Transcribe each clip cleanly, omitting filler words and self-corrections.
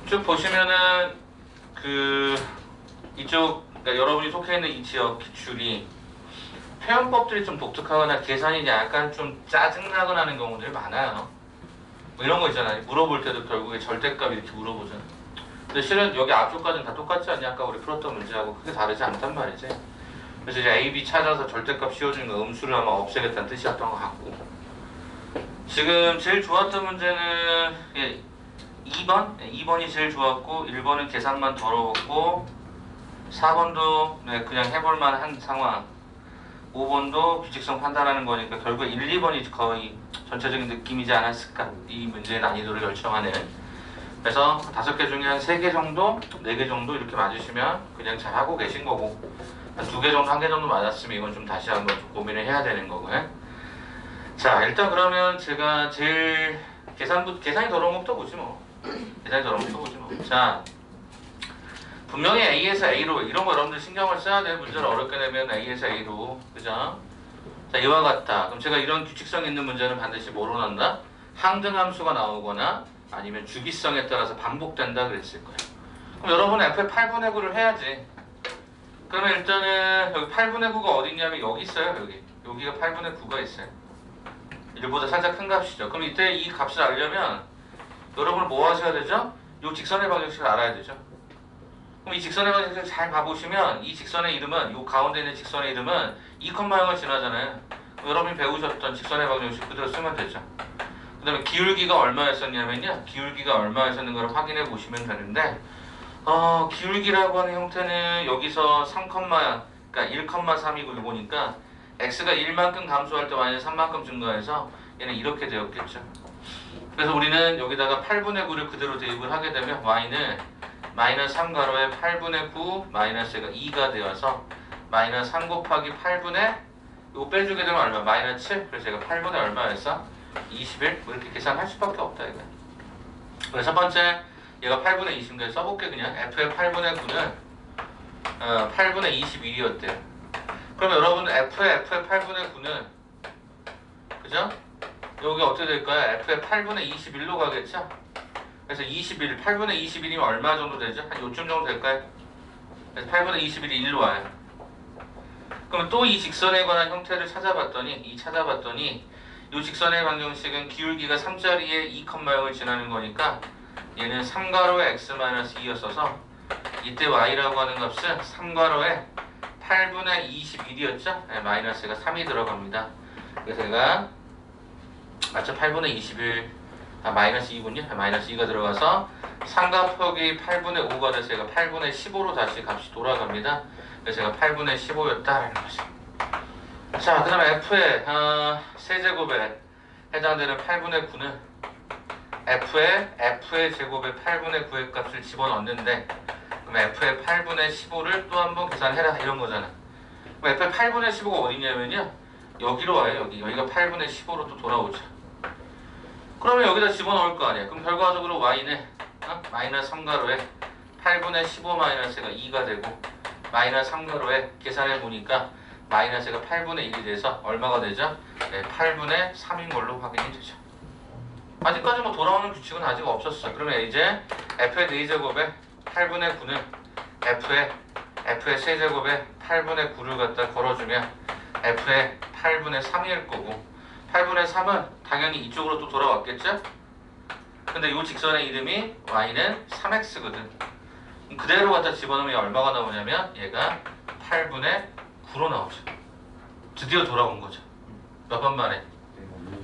쭉 보시면은 이쪽 그러니까 여러분이 속해 있는 이 지역 기출이 표현법들이 좀 독특하거나 계산이 약간 좀 짜증나거나 하는 경우들이 많아요. 뭐 이런 거 있잖아요. 물어볼 때도 결국에 절대값 이렇게 물어보잖아요. 근데 실은 여기 앞쪽까지는 다 똑같지 않냐? 아까 우리 풀었던 문제하고 크게 다르지 않단 말이지. 그래서 이제 A, B 찾아서 절대값 씌워주는 거 음수를 아마 없애겠다는 뜻이었던 것 같고, 지금 제일 좋았던 문제는 2번? 2번이 제일 좋았고 1번은 계산만 더러웠고 4번도 그냥 해볼만 한 상황, 5번도 규칙성 판단하는 거니까 결국 1, 2번이 거의 전체적인 느낌이지 않았을까, 이 문제의 난이도를 결정하는. 그래서 5개 중에 한 3개 정도, 4개 정도 이렇게 맞으시면 그냥 잘하고 계신 거고, 한 2개 정도, 1개 정도 맞았으면 이건 좀 다시 한번 좀 고민을 해야 되는 거고요. 자, 일단 그러면 제가 제일 계산이 더러운 것부터 보지 뭐. 계산이 더러운 것부터 보지 뭐. 자, 분명히 A에서 A로 이런 거 여러분들 신경을 써야 돼요. 문제를 어렵게 내면 A에서 A로. 그죠? 자, 이와 같다. 그럼 제가 이런 규칙성 있는 문제는 반드시 뭐로 난다? 항등함수가 나오거나 아니면 주기성에 따라서 반복된다 그랬을 거예요. 그럼 여러분 F의 8분의 9를 해야지. 그러면 일단은 여기 8분의 9가 어디 있냐면 여기 있어요. 여기가 8분의 9가 있어요. 1보다 살짝 큰 값이죠. 그럼 이때 이 값을 알려면 여러분은 뭐 하셔야 되죠? 이 직선의 방정식을 알아야 되죠. 그럼 이 직선의 방정식을 잘 봐보시면 이 직선의 이름은, 이 가운데 있는 직선의 이름은 2,0을 지나잖아요. 여러분이 배우셨던 직선의 방정식 그대로 쓰면 되죠. 그 다음에 기울기가 얼마였었냐면요, 기울기가 얼마였었는 걸 확인해 보시면 되는데, 기울기라고 하는 형태는 여기서 1,3이고 이거니까 x가 1만큼 감소할 때 마이너스 3만큼 증가해서 얘는 이렇게 되었겠죠. 그래서 우리는 여기다가 8분의 9를 그대로 대입을 하게 되면 y는 마이너스 3 가로에 8분의 9 마이너스가 2가 되어서 마이너스 3 곱하기 8분의 이거 빼주게 되면 얼마? 마이너스 7. 그래서 제가 8분의 얼마였어? 21. 뭐 이렇게 계산할 수밖에 없다 이거. 그래서 첫 번째 얘가 8분의 20인데 써볼게. 그냥 f의 8분의 9는 8분의 21이었대요. 그러면 여러분 f의 8분의 9는 그죠? 여기 어떻게 될까요? f의 8분의 21로 가겠죠? 그래서 21, 8분의 21이면 얼마 정도 되죠? 한 요쯤 정도 될까요? 그래서 8분의 21이 1로 와요. 그러면 또 이 직선에 관한 형태를 찾아봤더니 이 직선의 방정식은 기울기가 3자리에 2,0을 지나는 거니까 얘는 3가로에 x-2였어서 이때 y라고 하는 값은 3가로에 8분의 21이었죠? 네, 마이너스가 3이 들어갑니다. 그래서 제가 맞죠? 8분의 21, 마이너스 2군요? 마이너스 2가 들어가서 3 곱하기 8분의 5가 돼서 제가 8분의 15로 다시 값이 돌아갑니다. 그래서 제가 8분의 15였다라는 거죠. 자, 그 다음에 f의 세제곱에 해당되는 8분의 9는 f의 제곱에 8분의 9의 값을 집어넣는데, 그럼 f의 8분의 15를 또 한번 계산해라 이런 거잖아. 그럼 f의 8분의 15가 어디냐면요, 여기로 와요. 여기가 8분의 15로 또 돌아오죠. 그러면 여기다 집어넣을 거 아니야. 그럼 결과적으로 y는 마이너스 3가로에 8분의 15 마이너스가 2가 되고, 마이너스 3가로에 계산해 보니까 마이너스가 8분의 1이 돼서 얼마가 되죠? 네, 8분의 3인 걸로 확인이 되죠. 아직까지 뭐 돌아오는 규칙은 아직 없었어. 그러면 이제 f의 4제곱에 8분의 9는 f의 세제곱에 8분의 9를 갖다 걸어주면 f의 8분의 3일 거고, 8분의 3은 당연히 이쪽으로 또 돌아왔겠죠? 근데 이 직선의 이름이 y는 3x거든. 그대로 갖다 집어넣으면 얼마가 나오냐면 얘가 8분의 9로 나오죠. 드디어 돌아온 거죠. 몇 번 만에?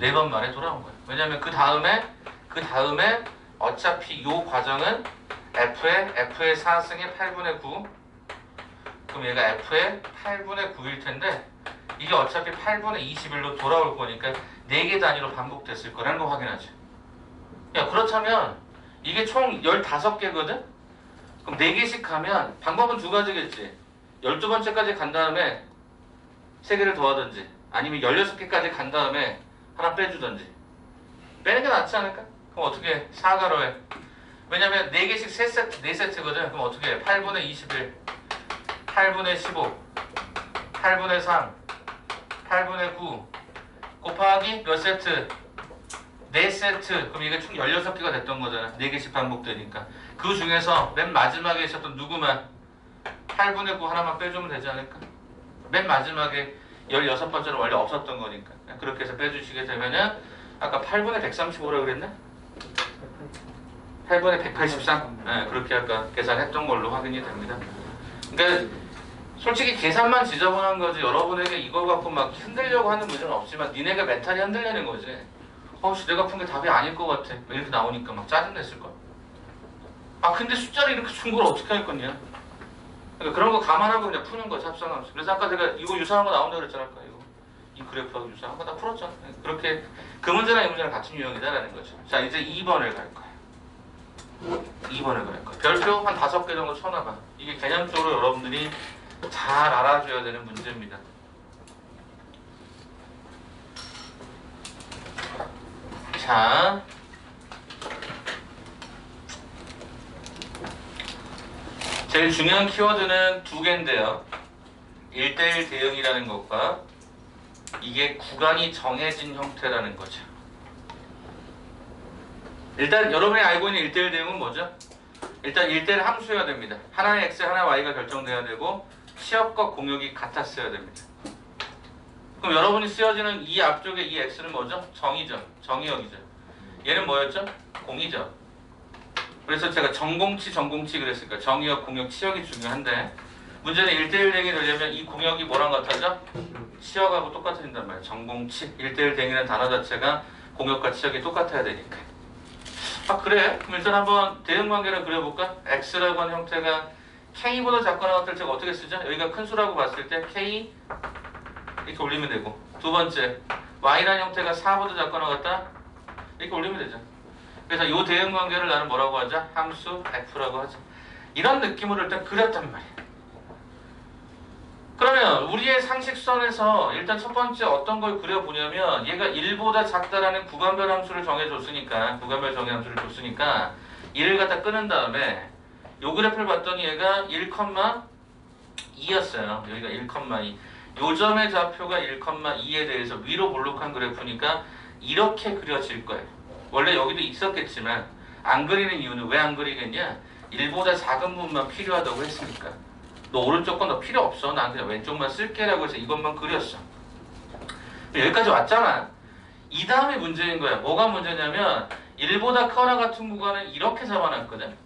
4번 만에 돌아온 거예요. 왜냐면 그 다음에 어차피 이 과정은 f의 4승의 8분의 9, 그럼 얘가 f의 8분의 9일 텐데 이게 어차피 8분의 21로 돌아올 거니까 4개 단위로 반복됐을 거라는 거 확인하죠. 야, 그렇다면 이게 총 15개거든? 그럼 4개씩 하면 방법은 2가지겠지. 12번째까지 간 다음에 3개를 더하든지, 아니면 16개까지 간 다음에 하나 빼주든지. 빼는 게 낫지 않을까? 그럼 어떻게 해? 4가로에. 왜냐면 4개씩 4세트거든. 그럼 어떻게 해? 8분의 21, 8분의 15, 8분의 3, 8분의 9 곱하기 몇 세트? 4세트, 그럼 이게 총 16개가 됐던 거잖아. 4개씩 반복되니까. 그 중에서 맨 마지막에 있었던 누구만 8분의 9 하나만 빼주면 되지 않을까? 맨 마지막에 16번째는 원래 없었던 거니까. 그렇게 해서 빼주시게 되면은 아까 8분의 135라고 그랬나? 8분의 183? 네, 그렇게 아까 계산했던 걸로 확인이 됩니다. 그러니까 솔직히 계산만 지저분한 거지 여러분에게 이걸 갖고 막 흔들려고 하는 문제는 없지만 니네가 멘탈이 흔들리는 거지. 내가 푼 게 답이 아닐 것 같아. 이렇게 나오니까 막 짜증냈을 거야. 근데 숫자를 이렇게 준 걸 어떻게 할 거냐? 그러니까 그런 거 감안하고 그냥 푸는 거지, 합산함수. 그래서 아까 제가 이거 유사한 거 나온다고 그랬잖아. 아까 이거. 이 그래프하고 유사한 거 다 풀었잖아. 그렇게 그 문제나 이 문제랑 같은 유형이다라는 거죠. 자, 이제 2번을 갈 거야. 2번을 갈 거야. 별표 한 5개 정도 쳐놔봐. 이게 개념적으로 여러분들이 잘 알아줘야 되는 문제입니다. 자, 제일 중요한 키워드는 2개인데요. 1대1 대응이라는 것과 이게 구간이 정해진 형태라는 거죠. 일단 여러분이 알고 있는 1대1 대응은 뭐죠? 일단 1대1 함수여야 됩니다. 하나의 x, 하나의 y가 결정돼야 되고 치역과 공역이 같았어야 됩니다. 그럼 여러분이 쓰여지는 이 앞쪽에 이 x는 뭐죠? 정의죠. 정의역이죠. 얘는 뭐였죠? 공이죠. 그래서 제가 정공치 그랬으니까 정의역, 공역, 치역이 중요한데 문제는 1대1 대응이 되려면 이 공역이 뭐랑 같아져? 치역하고 똑같아진단 말이에요. 정공치. 1대1 대응이라는 단어 자체가 공역과 치역이 똑같아야 되니까. 그래? 그럼 일단 한번 대응 관계를 그려볼까? x라고 하는 형태가 k보다 작거나 같을 때가 어떻게 쓰죠? 여기가 큰 수라고 봤을 때 k 이렇게 올리면 되고, 두 번째 y라는 형태가 4보다 작거나 같다? 이렇게 올리면 되죠. 그래서 이 대응 관계를 나는 뭐라고 하자? 함수 f라고 하자. 이런 느낌으로 일단 그렸단 말이야. 그러면 우리의 상식선에서 일단 첫 번째 어떤 걸 그려보냐면 얘가 1보다 작다라는 구간별 함수를 정해줬으니까, 구간별 정의 함수를 줬으니까 1을 갖다 끄는 다음에 요 그래프를 봤더니 얘가 1,2였어요. 여기가 1,2. 요 점의 좌표가 1,2에 대해서 위로 볼록한 그래프니까 이렇게 그려질 거예요. 원래 여기도 있었겠지만 안 그리는 이유는 왜 안 그리겠냐? 1보다 작은 부분만 필요하다고 했으니까. 너 오른쪽 건 너 필요 없어. 난 그냥 왼쪽만 쓸게라고 해서 이것만 그렸어. 여기까지 왔잖아. 이 다음에 문제인 거야. 뭐가 문제냐면 1보다 크거나 같은 구간은 이렇게 잡아놨거든.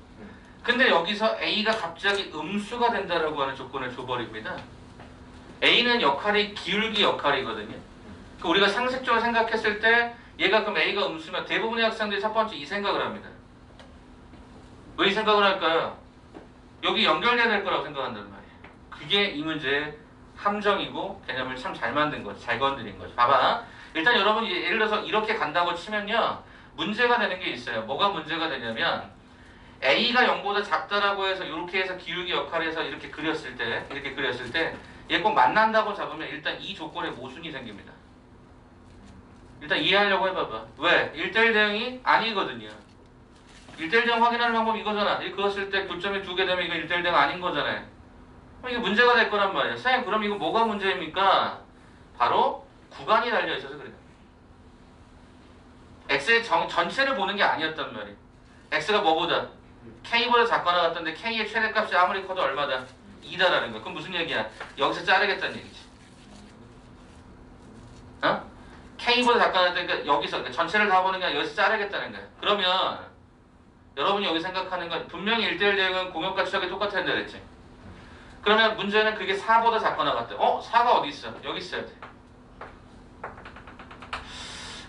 근데 여기서 A가 갑자기 음수가 된다라고 하는 조건을 줘버립니다. A는 역할이 기울기 역할이거든요. 우리가 상식적으로 생각했을 때 얘가 그럼 A가 음수면 대부분의 학생들이 첫 번째 이 생각을 합니다. 왜 이 생각을 할까요? 여기 연결돼야 될 거라고 생각한단 말이에요. 그게 이 문제의 함정이고 개념을 참 잘 만든 거죠. 잘 건드린 거죠. 봐봐. 일단 여러분이 예를 들어서 이렇게 간다고 치면요. 문제가 되는 게 있어요. 뭐가 문제가 되냐면 A가 0보다 작다라고 해서 이렇게 해서 기울기 역할에서 이렇게 그렸을 때 얘 꼭 만난다고 잡으면 일단 이 조건에 모순이 생깁니다. 일단 이해하려고 해봐봐. 왜? 1대1 대응이 아니거든요. 1대1 대응 확인하는 방법이 이거잖아. 그거 쓸 때 교점이 2개 되면 이거 1대1 대응 아닌 거잖아요. 그럼 이게 문제가 될 거란 말이에요. 선생님 그럼 이거 뭐가 문제입니까? 바로 구간이 달려있어서 그래요. x의 전체를 보는 게 아니었단 말이에요. x가 뭐보다? k보다 작거나 같던데 k의 최대값이 아무리 커도 얼마다? 2다라는 거야. 그럼 무슨 얘기야? 여기서 자르겠다는 얘기지. 어? k보다 작거나 같으니까 여기서 그러니까 전체를 다 보는 게 아니라 여기서 자르겠다는 거야. 그러면 여러분이 여기 생각하는 건 분명히 1대1 대응은 공역과 치역이 똑같아야 된다 그랬지. 그러면 문제는 그게 4보다 작거나 같대. 4가 어디 있어? 여기 있어야 돼.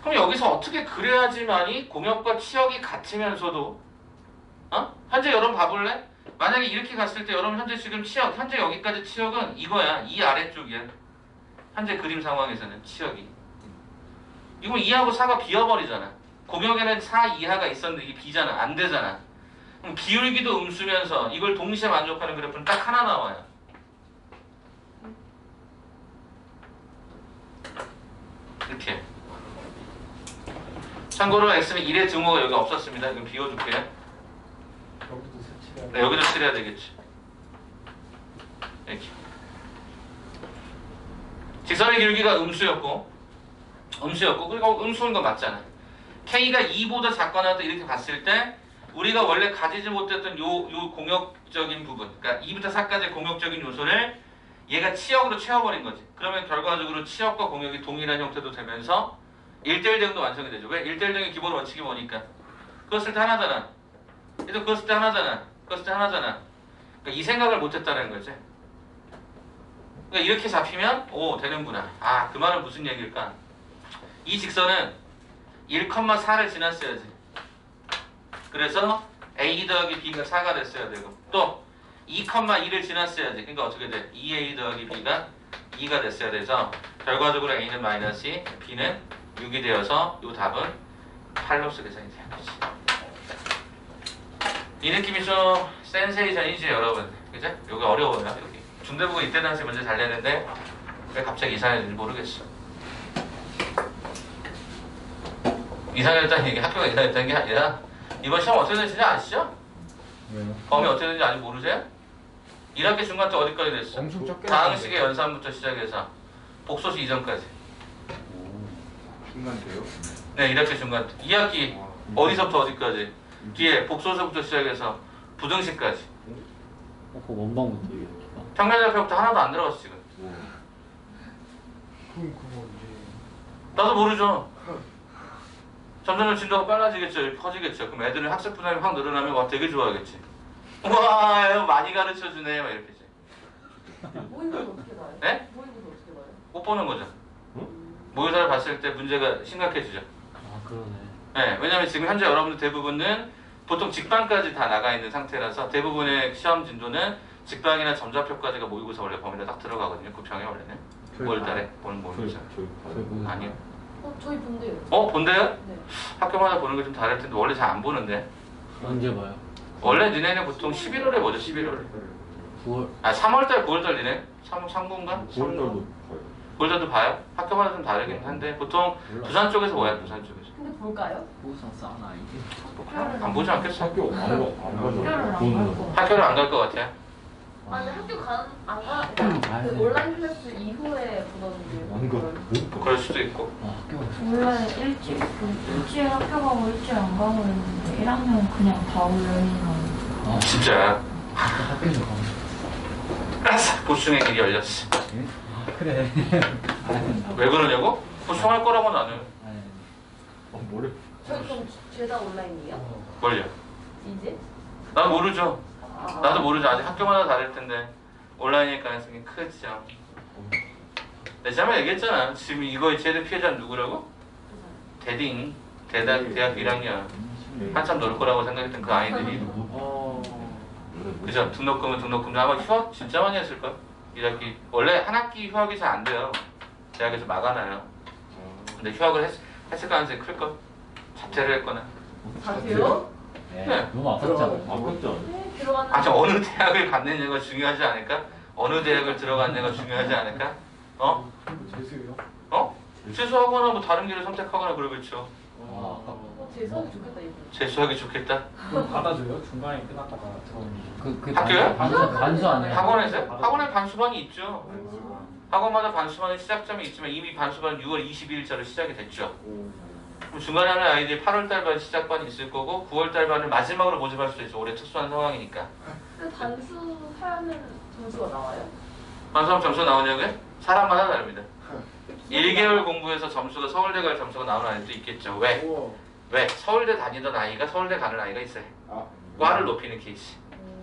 그럼 여기서 어떻게 그래야지만이 공역과 치역이 같으면서도 현재 여러분 봐볼래? 만약에 이렇게 갔을 때 여러분 현재 지금 치역, 현재 여기까지 치역은 이거야. 이 아래쪽이야. 현재 그림 상황에서는 치역이. 이건 2하고 4가 비어버리잖아. 공역에는 4 이하가 있었는데 이게 B잖아. 안 되잖아. 그럼 기울기도 음수면서 이걸 동시에 만족하는 그래프는 딱 하나 나와요. 이렇게. 참고로 x는 1의 증오가 여기 없었습니다. 이건 비워줄게요. 네, 여기도 칠해야 되겠지. 이렇게. 직선의 기울기가 음수였고 그리고 음수인 건 맞잖아. K가 2보다 작거나 이렇게 봤을 때 우리가 원래 가지지 못했던 요 공역적인 부분, 그러니까 2부터 4까지의 공역적인 요소를 얘가 치역으로 채워버린 거지. 그러면 결과적으로 치역과 공역이 동일한 형태도 되면서 1대1 대응도 완성이 되죠. 왜? 1대1 대응의 기본 원칙이 뭐니까? 그거 쓸 때 하나잖아. 얘도 그거 쓸 때 하나잖아. 그거 쓸 때 하나잖아. 그러니까 이 생각을 못했다는 거지. 그러니까 이렇게 잡히면 오 되는구나. 아, 그 말은 무슨 얘기일까? 이 직선은 1,4를 지났어야지. 그래서 A 더하기 B가 4가 됐어야 되고 또 2,2를 지났어야지. 그러니까 어떻게 돼? 2A 더하기 B가 2가 됐어야 돼서 결과적으로 A는 마이너스 2, B는 6이 되어서 이 답은 팔로스 계산이 되는 거지. 이 느낌이 좀 센세이션이지 여러분. 그죠? 여기 어려워요. 여기 중대부가 이때 당시 문제 잘 내는데 왜 갑자기 이상해졌는지 모르겠어. 이상했다는 얘기, 학교가 이상했다는 게 아니라 이번 시험 어떻게 되는지 아시죠? 왜요? 범위 어떻게 되는지 아직 모르세요? 1학기 중간 때 어디까지 됐어? 엄청 적게 다항식의 연산부터 시작해서 복소식 이전까지. 중간대요? 네, 1학기 중간 때. 2학기 어디서부터 어디까지? 뒤에 복소식부터 시작해서 부등식까지. 그 원방부터 얘기할까? 평면좌표부터 하나도 안 들어갔어 지금. 그럼 그거 이제 나도 모르죠. 점점 진도가 빨라지겠죠. 커지겠죠. 그럼 애들은 학습 분량이 확 늘어나면 와 되게 좋아하겠지. 와 이거 많이 가르쳐주네 막 이렇게. 모의고사 어떻게 나요? 네? 모의고사 어떻게 나요? 못 보는 거죠. 모의사를 봤을 때 문제가 심각해지죠. 아 그러네. 네, 왜냐면 지금 현재 여러분들 대부분은 보통 직방까지 다 나가 있는 상태라서 대부분의 시험 진도는 직방이나 점좌표까지가 모의고사 원래 범위에 딱 들어가거든요. 구평에 원래는 5월달에 보는 모의고사. 아니요. 저희 본대요. 본대요? 네. 학교마다 보는 게 좀 다를 텐데 원래 잘 안 보는데. 언제 봐요? 원래 니네는 보통 11월에 보죠. 11월에. 9월. 아 3월달 9월달 니네? 3구인가? 9월달도 9월달도 봐요? 학교마다 좀 다르긴 한데 보통 부산 쪽에서 봐요. 부산 쪽에서. 근데 볼까요? 보상 싸나 이게. 안 보지 않겠어? 학교 안 가죠. 학교를 학교를 안 갈 것 같아요. 아니 학교 안 가. 아유. 그 온라인 클래스 이후에 보던데. 안 가. 그럴 수도 있고. 아 학교가. 원래 일주일 학교 가고 일주일 안 가고 했는데 1학년 그냥 다 온라인이랑 아 진짜. 학교에서 가고 싶어. 알았어. 보충의 길이 열렸어. 아 그래. 왜 그러냐고? 보충할 거라고 나는. 아니. 뭐래? 저희 그럼 죄다 온라인이에요? 뭘요? 이제? 난 모르죠. 아. 나도 모르죠. 아직 학교마다 다를 텐데 온라인일 가능성이 크죠. 내가 지난번에 얘기했잖아. 지금 이거의 최대 피해자는 누구라고? 대딩. 대학 1학년. 한참 놀 거라고 생각했던 그 아이들이. 그죠? 등록금은 등록금도 아마 휴학 진짜 많이 했을걸? 1학기. 원래 한 학기 휴학이 잘 안 돼요. 대학에서 막아놔요. 근데 휴학을 했을 가능성이 클걸? 자퇴를 했거나. 다 돼요? 네. 너무 아깝잖아. 아깝지 않아? 네, 들어가는. 아니 어느 대학을 갔느냐가 중요하지 않을까? 어느 대학을 들어갔느냐가 중요하지 않을까? 어? 재수요? 어? 재수하거나 뭐 다른 길을 선택하거나 그러겠죠. 아 아깝다. 재수하기 좋겠다 이거. 재수하기 좋겠다. 그럼 받아줘요? 중간에 끝났다가 들어오는 그 학교요? 반수 아니에요? 학원에서? 학원에 반수반이 있죠. 학원마다 반수반의 시작점이 있지만 이미 반수반은 6월 22일자로 시작이 됐죠. 그럼 중간에 하는 아이들이 8월달 반 시작반이 있을 거고 9월달 반을 마지막으로 모집할 수도 있죠. 올해 특수한 상황이니까. 근데 반수하면 점수가 나와요? 반수하면 점수가 나오냐고요? 사람마다 다릅니다. 1개월 공부해서 점수가 서울대 갈 점수가 나오는 아이들도 있겠죠. 왜? 왜? 서울대 다니던 아이가 서울대 가는 아이가 있어요. 과를 높이는 케이스.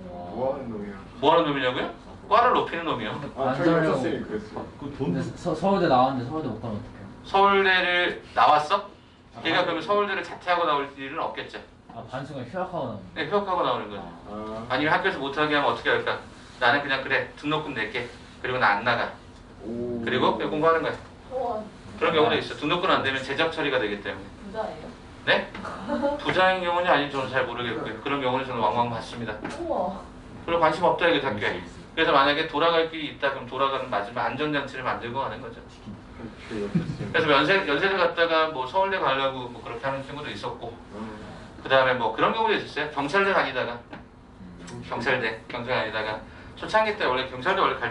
뭐 하는 놈이야? 뭐 하는 놈이냐고요? 과를 높이는 놈이요. 저희 선생님이 그랬어. 근데 서울대 나왔는데 서울대 못 가면 어떡해요? 서울대를 나왔어? 걔가 그러면 서울대를 자퇴하고 나올 일은 없겠죠. 아 반수가 휴학하고 나오는. 네, 휴학하고 나오는 거죠. 아니면 학교에서 못하게 하면 어떻게 할까? 나는 그냥 그래 등록금 낼게. 그리고 나 안 나가. 그리고 그냥 공부하는 거야. 우와, 그런 경우도 있어. 등록금 안 되면 제적 처리가 되기 때문에. 부자예요? 네? 부자인 경우는 아닌지 저는 잘 모르겠고요. 그런 경우는 저는 왕왕 봤습니다. 우와. 별로 관심 없다 이게 학교에. 그래서 만약에 돌아갈 길이 있다 그럼 돌아가는 마지막 안전장치를 만들고 가는 거죠. 그래서 연세대 갔다가 뭐 서울대 가려고 뭐 그렇게 하는 친구도 있었고 그 다음에 뭐 그런 경우도 있었어요. 경찰대 다니다가 경찰대 다니다가 초창기 때 원래 경찰대 원래 갈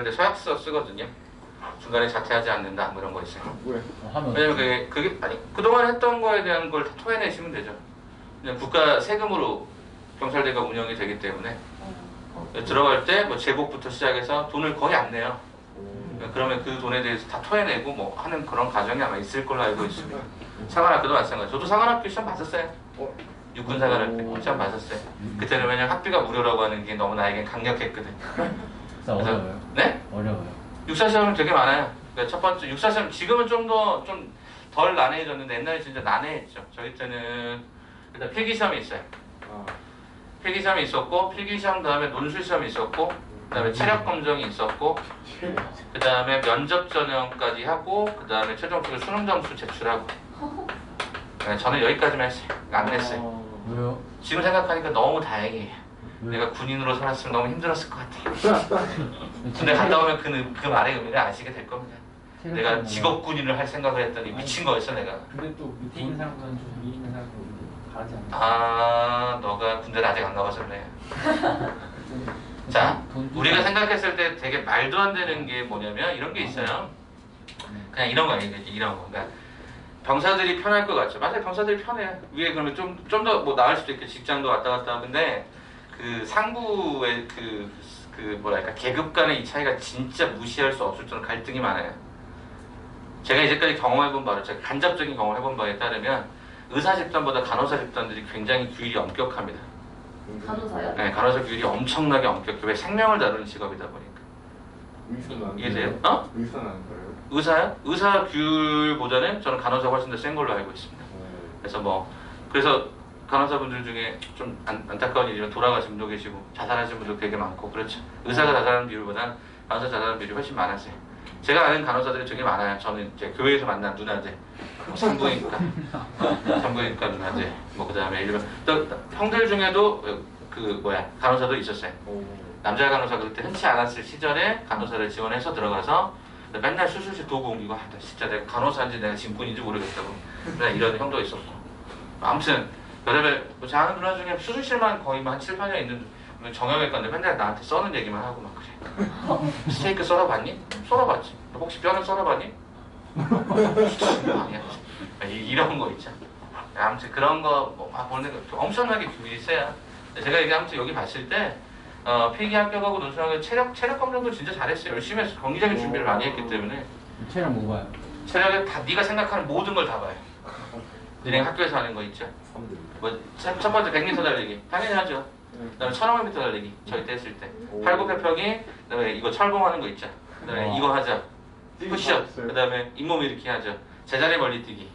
때 서약서 쓰거든요. 중간에 자퇴하지 않는다 뭐 이런 거 있어요. 왜? 하면 왜냐면 그게 아니 그동안 했던 거에 대한 걸 다 토해내시면 되죠. 그냥 국가 세금으로 경찰대가 운영이 되기 때문에 들어갈 때 뭐 제복부터 시작해서 돈을 거의 안 내요. 그러면 그 돈에 대해서 다 토해내고 뭐 하는 그런 과정이 아마 있을 걸로 알고 있습니다. 사관학교도 마찬가지. 저도 사관학교 시험 봤었어요. 육군 사관학교 시험 봤었어요. 그때는 왜냐면 학비가 무료라고 하는 게 너무 나에겐 강력했거든. 진짜 어려워요. 네? 어려워요. 육사 시험은 되게 많아요. 그러니까 첫 번째 육사 시험 지금은 좀 덜 난해해졌는데 옛날에 진짜 난해했죠. 저희 때는 일단 필기 시험이 있어요. 필기 시험이 있었고 필기 시험 다음에 논술 시험이 있었고 그다음에 체력 검정이 있었고 그다음에 면접 전형까지 하고 그다음에 최종적으로 수능 점수 제출하고. 네, 저는 여기까지만 했어요. 안 냈어요. 왜요? 지금 생각하니까 너무 다행이에요. 내가 군인으로 살았으면 너무 힘들었을 것 같아요. 근데 갔다 오면 그 말의 의미를 아시게 될 겁니다. 내가 직업 군인을 할 생각을 했더니 미친 거였어 내가. 근데 또 밑에 있는 사람보다는 좀 위에 있는 사람이 다르지 않나? 아, 너가 군대를 아직 안 가봤었네. 자, 우리가 생각했을 때 되게 말도 안 되는 게 뭐냐면 이런 게 있어요. 그냥 이런 거예요. 이런 거. 그러니까 병사들이 편할 것 같죠. 맞아요. 병사들이 편해요. 위에 그러면 좀 더 뭐 나을 수도 있겠죠. 직장도 왔다 갔다 하는데 그 상부의 뭐랄까 계급 간의 이 차이가 진짜 무시할 수 없을 정도로 갈등이 많아요. 제가 이제까지 경험해본 바로 제가 간접적인 경험해본 바에 따르면 의사 집단보다 간호사 집단들이 굉장히 규율이 엄격합니다. 간호사요? 네, 간호사 규율이 엄청나게 엄격해요. 왜 생명을 다루는 직업이다 보니까. 의사는 안 이해돼요? 돼요? 어? 의사는 안 돼요? 의사요? 의사 규율보다는 저는 간호사가 훨씬 더 센 걸로 알고 있습니다. 그래서 간호사분들 중에 좀 안타까운 일이면 돌아가신 분도 계시고 자살하신 분도 되게 많고 그렇죠. 의사가 자살하는 비율보다 간호사 자살하는 비율이 훨씬 많았어요. 제가 아는 간호사들이 되게 많아요. 저는 이제 교회에서 만난 누나들, 산부인과 누나들, 뭐 그다음에 일반 또 형들 중에도 간호사도 있었어요. 남자 간호사 그때 흔치 않았을 시절에 간호사를 지원해서 들어가서 맨날 수술실 도구 옮기고 진짜 내가 간호사인지 내가 진군인지 모르겠다고 이런 형도 있었고 아무튼 별의별 제 아는 누나 중에 수술실만 거의 한 7, 8년 있는 정형외과인데 맨날 나한테 써는 얘기만 하고 막 그래. 스테이크 썰어봤니? 썰어봤지. 너 혹시 뼈는 썰어봤니? 아니야. 이런 거 있죠. 아무튼 그런 거 막 보는 거 엄청나게 규율이 세요. 제가 이게 아무튼 여기 봤을 때 필기 합격하고 논술하고 체력 검정도 진짜 잘했어요. 열심히 해서 경기적인 준비를 많이 했기 때문에. 체력 뭐 봐요? 체력에 다 네가 생각하는 모든 걸 다 봐요. 너네 학교에서 하는 거 있죠. 첫 번째 100m 달리기 당연히 하죠. 그다음에 1500m 달리기 저희 때 했을 때. 팔굽혀펴기 그다음에 이거 철봉하는 거 있죠. 그다음에 이거 하자. 푸시업. 그다음에 잇몸 일으키기 하죠. 제자리 멀리뛰기.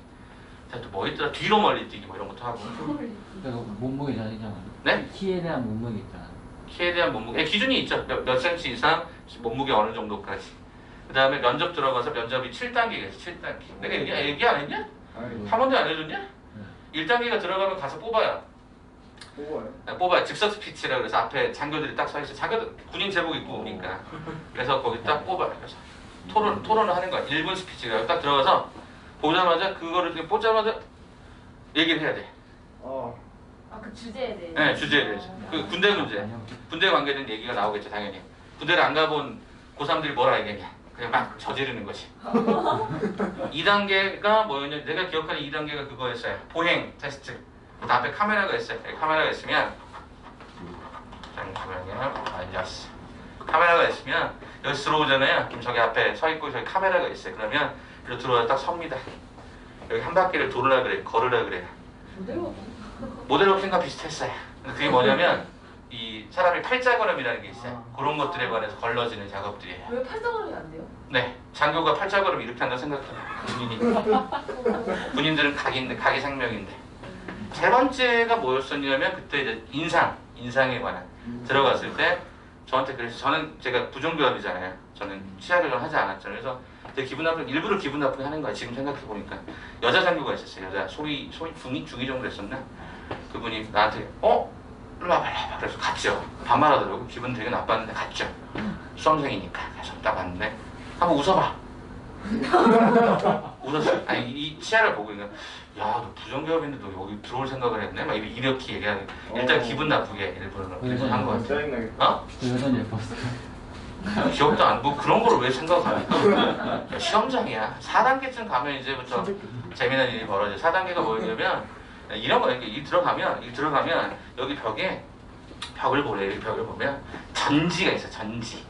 자, 또 뭐 있더라? 뒤로 멀리뛰기 뭐 이런 것도 하고. 그러니까 몸무게 자리잖아요. 네? 키에 대한 몸무게 있잖아요. 키에 대한 몸무게 기준이 있죠. 몇 센치 이상 몸무게 어느 정도까지. 그다음에 면접 들어가서 면접이 7단계가 있어. 7단계. 내가 얘기 안 했냐? 한 번도 안 해줬냐? 1단계가 들어가면 가서 뽑아요. 뽑아요. 즉석 스피치라 그래서 앞에 장교들이 딱 서 있어. 장교들 군인 제복 입고 오니까. 그래서 거기 딱 뽑아요. 그래서 토론을 하는 거야. 1분 스피치가 딱 들어가서 보자마자 그거를 뽑자마자 얘기를 해야 돼. 그 주제에 대해. 네, 주제에 대해서. 그 군대 문제. 군대 관계된 얘기가 나오겠죠, 당연히. 군대를 안 가본 고3들이 뭐라 얘기하냐. 그냥 막 저지르는 거지. 2단계가 뭐였냐? 내가 기억하는 2단계가 그거였어요. 보행 테스트. 그 앞에 카메라가 있어요. 카메라가 있으면 잠시만요. 알렸어. 카메라가 있으면 여기 들어오잖아요. 그럼 저기 앞에 서 있고 저기 카메라가 있어요. 그러면 이리로 들어와서 딱 섭니다. 여기 한 바퀴를 돌으라 그래. 걸으라 그래. 모델업핑과 비슷했어요. 근데 그게 뭐냐면 이 사람이 팔자걸음이라는 게 있어요. 그런 것들에 관해서 걸러지는 작업들이에요. 왜 팔자걸음이 안 돼요? 네, 장교가 팔자걸음 이렇게 한다 생각해요. 군인들은 각이 생명인데. 세 번째가 뭐였었냐면 그때 이제 인상에 관한 들어갔을 때 저한테 그래서 저는 제가 부정교합이잖아요. 저는 치아교정 하지 않았잖아요. 그래서 되게 일부러 기분 나쁘게 하는 거야. 지금 생각해 보니까 여자 장교가 있었어요. 여자 소위 중이 정도 됐었나? 그분이 나한테 일로 와봐. 그래서 갔죠. 반말하더라고. 기분 되게 나빴는데 갔죠. 수험생이니까. 그래서 딱 왔는데 한번 웃어봐. 웃었어요. 아니 이 치아를 보고 그러니까 야, 너 부정교합인데 너 여기 들어올 생각을 했네? 막 이렇게 얘기하는 일단 기분 나쁘게 일부러 한 거 같아요. 짜증나겠다. 그 여자는 예뻤어요. 기억도 안 뭐 그런 걸 왜 생각합니까? 시험장이야. 4단계쯤 가면 이제부터 재미난 일이 벌어져. 4단계가 뭐냐면 이런 거예요. 이 들어가면 여기 벽을 보래. 여기 벽을 보면 전지가 있어. 전지.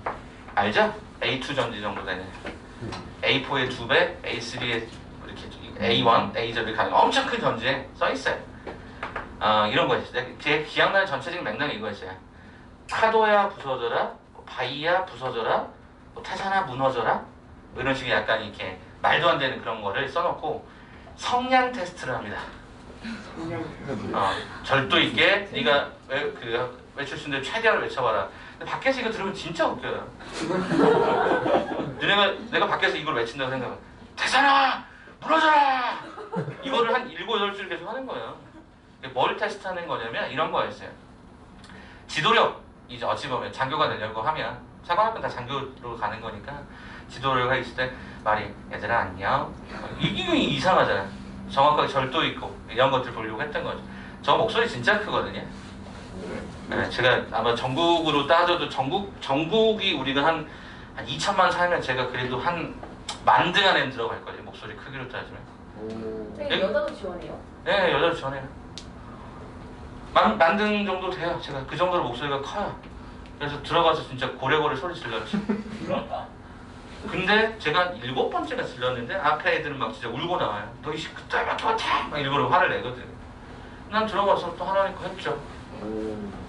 알죠? A2 전지 정도 되는. A4의 2배, A3의 이렇게 A1, A0 이렇게 가는 엄청 큰 전지에 써 있어요. 이런 거 있어요. 제 기억나는 전체적인 맥락이 이거였어요. 파도야 부서져라, 바위야 부서져라, 태산아 무너져라, 뭐 이런 식의 약간 이렇게 말도 안 되는 그런 거를 써놓고 성량 테스트를 합니다. 절도 있게 네가 외칠 수 있는 대로 최대한 외쳐봐라. 근데 밖에서 이거 들으면 진짜 웃겨요. 내가 밖에서 이걸 외친다고 생각하면 태산아 무너져라! 이거를 한 7, 8줄 계속 하는 거예요. 뭘 테스트하는 거냐면 이런 거였어요. 지도력, 이제 어찌 보면 장교가 되려고 하면 사관학교 다 장교로 가는 거니까 지도력이 있을 때 말이 얘들아 안녕. 이게 이상하잖아. 정확하게 절도 있고 이런 것들 보려고 했던 거죠. 저 목소리 진짜 크거든요. 네, 제가 아마 전국으로 따져도 전국이 우리가 한 2천만 살면 제가 그래도 한 10,000등 안에 들어갈 거예요. 목소리 크기로 따지면. 되게 여자도 지원해요? 네, 여자도 지원해요. 10,000등 정도 돼요. 제가 그 정도로 목소리가 커요. 그래서 들어가서 진짜 고래고래 소리 질렀지. 근데 제가 7번째가 질렀는데 앞에 애들은 막 진짜 울고 나와요. 너 이씨 그때 막 일부러 화를 내거든. 난 들어가서 또 하나니까 했죠.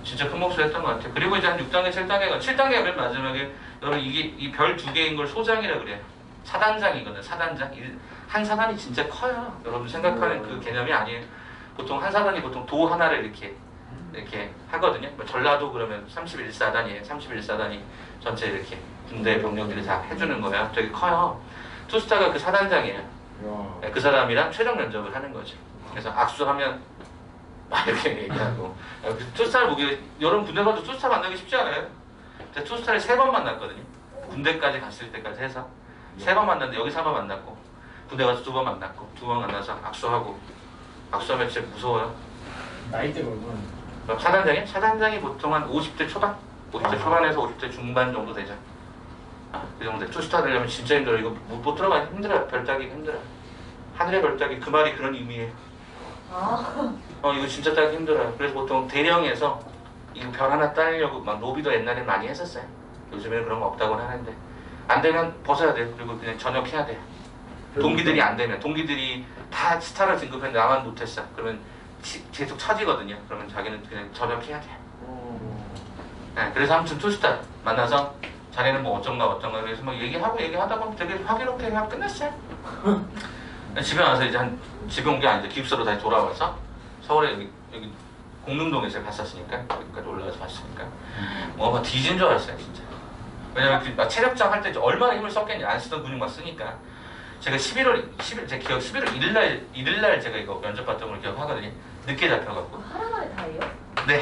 진짜 큰 목소리 했던 것 같아요. 그리고 이제 한 6단계, 7단계가 맨 마지막에 여러분 이 별 2개인 걸 소장이라 그래요. 사단장이거든. 사단장. 한 사단이 진짜 커요. 여러분 생각하는 그 개념이 아니에요. 보통 한 사단이 보통 도 하나를 이렇게 하거든요. 뭐 전라도 그러면 31사단이에요. 31사단이 전체 이렇게 군대 병력들이 다 해주는 거예요. 되게 커요. 투스타가 그 사단장이에요. 네, 그 사람이랑 최종 면접을 하는 거죠. 그래서 악수하면 막 이렇게 얘기하고. 투스타를 보기, 여러분 군대 가도 투스타 만나기 쉽지 않아요. 제가 투스타를 3번 만났거든요. 군대까지 갔을 때까지 해서 3번 만났는데 여기서 1번 만났고 군대 가서 2번 만났고 2번 만나서 악수하고. 악수하면 진짜 무서워요. 나이대가 얼마나? 사단장이 보통 한 50대 초반? 50대 초반에서 50대 중반 정도 되죠. 그 정도. 투스타 되려면 진짜 힘들어요. 이거 못 들어가기 힘들어요. 별 따기 힘들어요. 하늘의 별 따기 그 말이 그런 의미예요. 이거 진짜 따기 힘들어요. 그래서 보통 대령에서 이거 별 하나 따려고 막 노비도 옛날에 많이 했었어요. 요즘에는 그런 거 없다고 하는데 안 되면 벗어야 돼요. 그리고 그냥 전역해야 돼요. 동기들이 안 되면 동기들이 다 스타를 진급했는데 나만 못했어. 그러면 계속 처지거든요. 그러면 자기는 그냥 전역해야 돼요. 네, 그래서 아무튼 투스타 만나서 자네는 뭐 어쩐가 그래서 막 얘기하다 보면 되게 화기롭게 그냥 끝냈어요. 집에 와서 이제 집에 온 게 아니죠. 기숙사로 다시 돌아와서 서울에 여기 공릉동에서 갔었으니까 여기까지 올라와서 봤으니까 막 뒤진 줄 알았어요 진짜. 왜냐면 체력장 할 때 얼마나 힘을 썼겠냐. 안 쓰던 근육만 쓰니까. 제가 11월 1일 날 제가 이거 면접 봤던 걸 기억하거든요. 늦게 잡혀갖고. 하루 만에 다 해요? 네,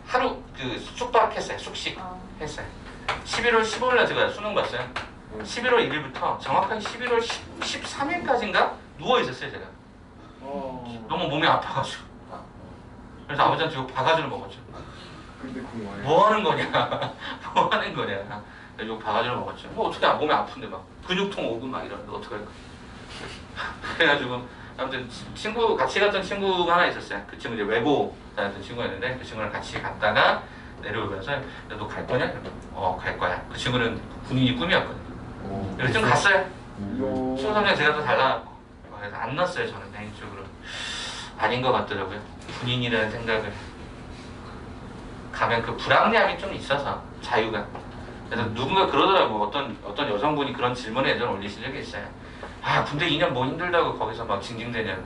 하루 그 숙박했어요. 숙식 했어요. 11월 15일 날 제가 수능 봤어요. 11월 1일부터 정확하게 11월 13일까지인가 누워 있었어요 제가. 너무 몸이 아파가지고. 그래서 아버지한테 이거 바가지를 먹었죠. 뭐 하는 거냐? 뭐 하는 거냐? 이거 바가지를 먹었죠. 뭐 어떻게 몸이 아픈데 막 근육통 오고 막 이러는데 어떡할까? 그래가지고 아무튼 같이 갔던 친구가 하나 있었어요. 그 친구 이제 외고 다녔던 친구였는데 그 친구랑 같이 갔다가 내려오면서 너 갈 거냐? 갈 거야. 그 친구는 군인이 꿈이었거든요. 그래서 좀 갔어요. 수성장 제가 또 달라갖고 그래서 안 났어요. 저는 개인적으로 아닌 것 같더라고요. 군인이라는 생각을 가면 그 불합리함이 좀 있어서 자유가. 그래서 누군가 그러더라고. 어떤 여성분이 그런 질문에 예전에 올리신 적이 있어요. 군대 2년 뭐 힘들다고 거기서 막 징징대냐고.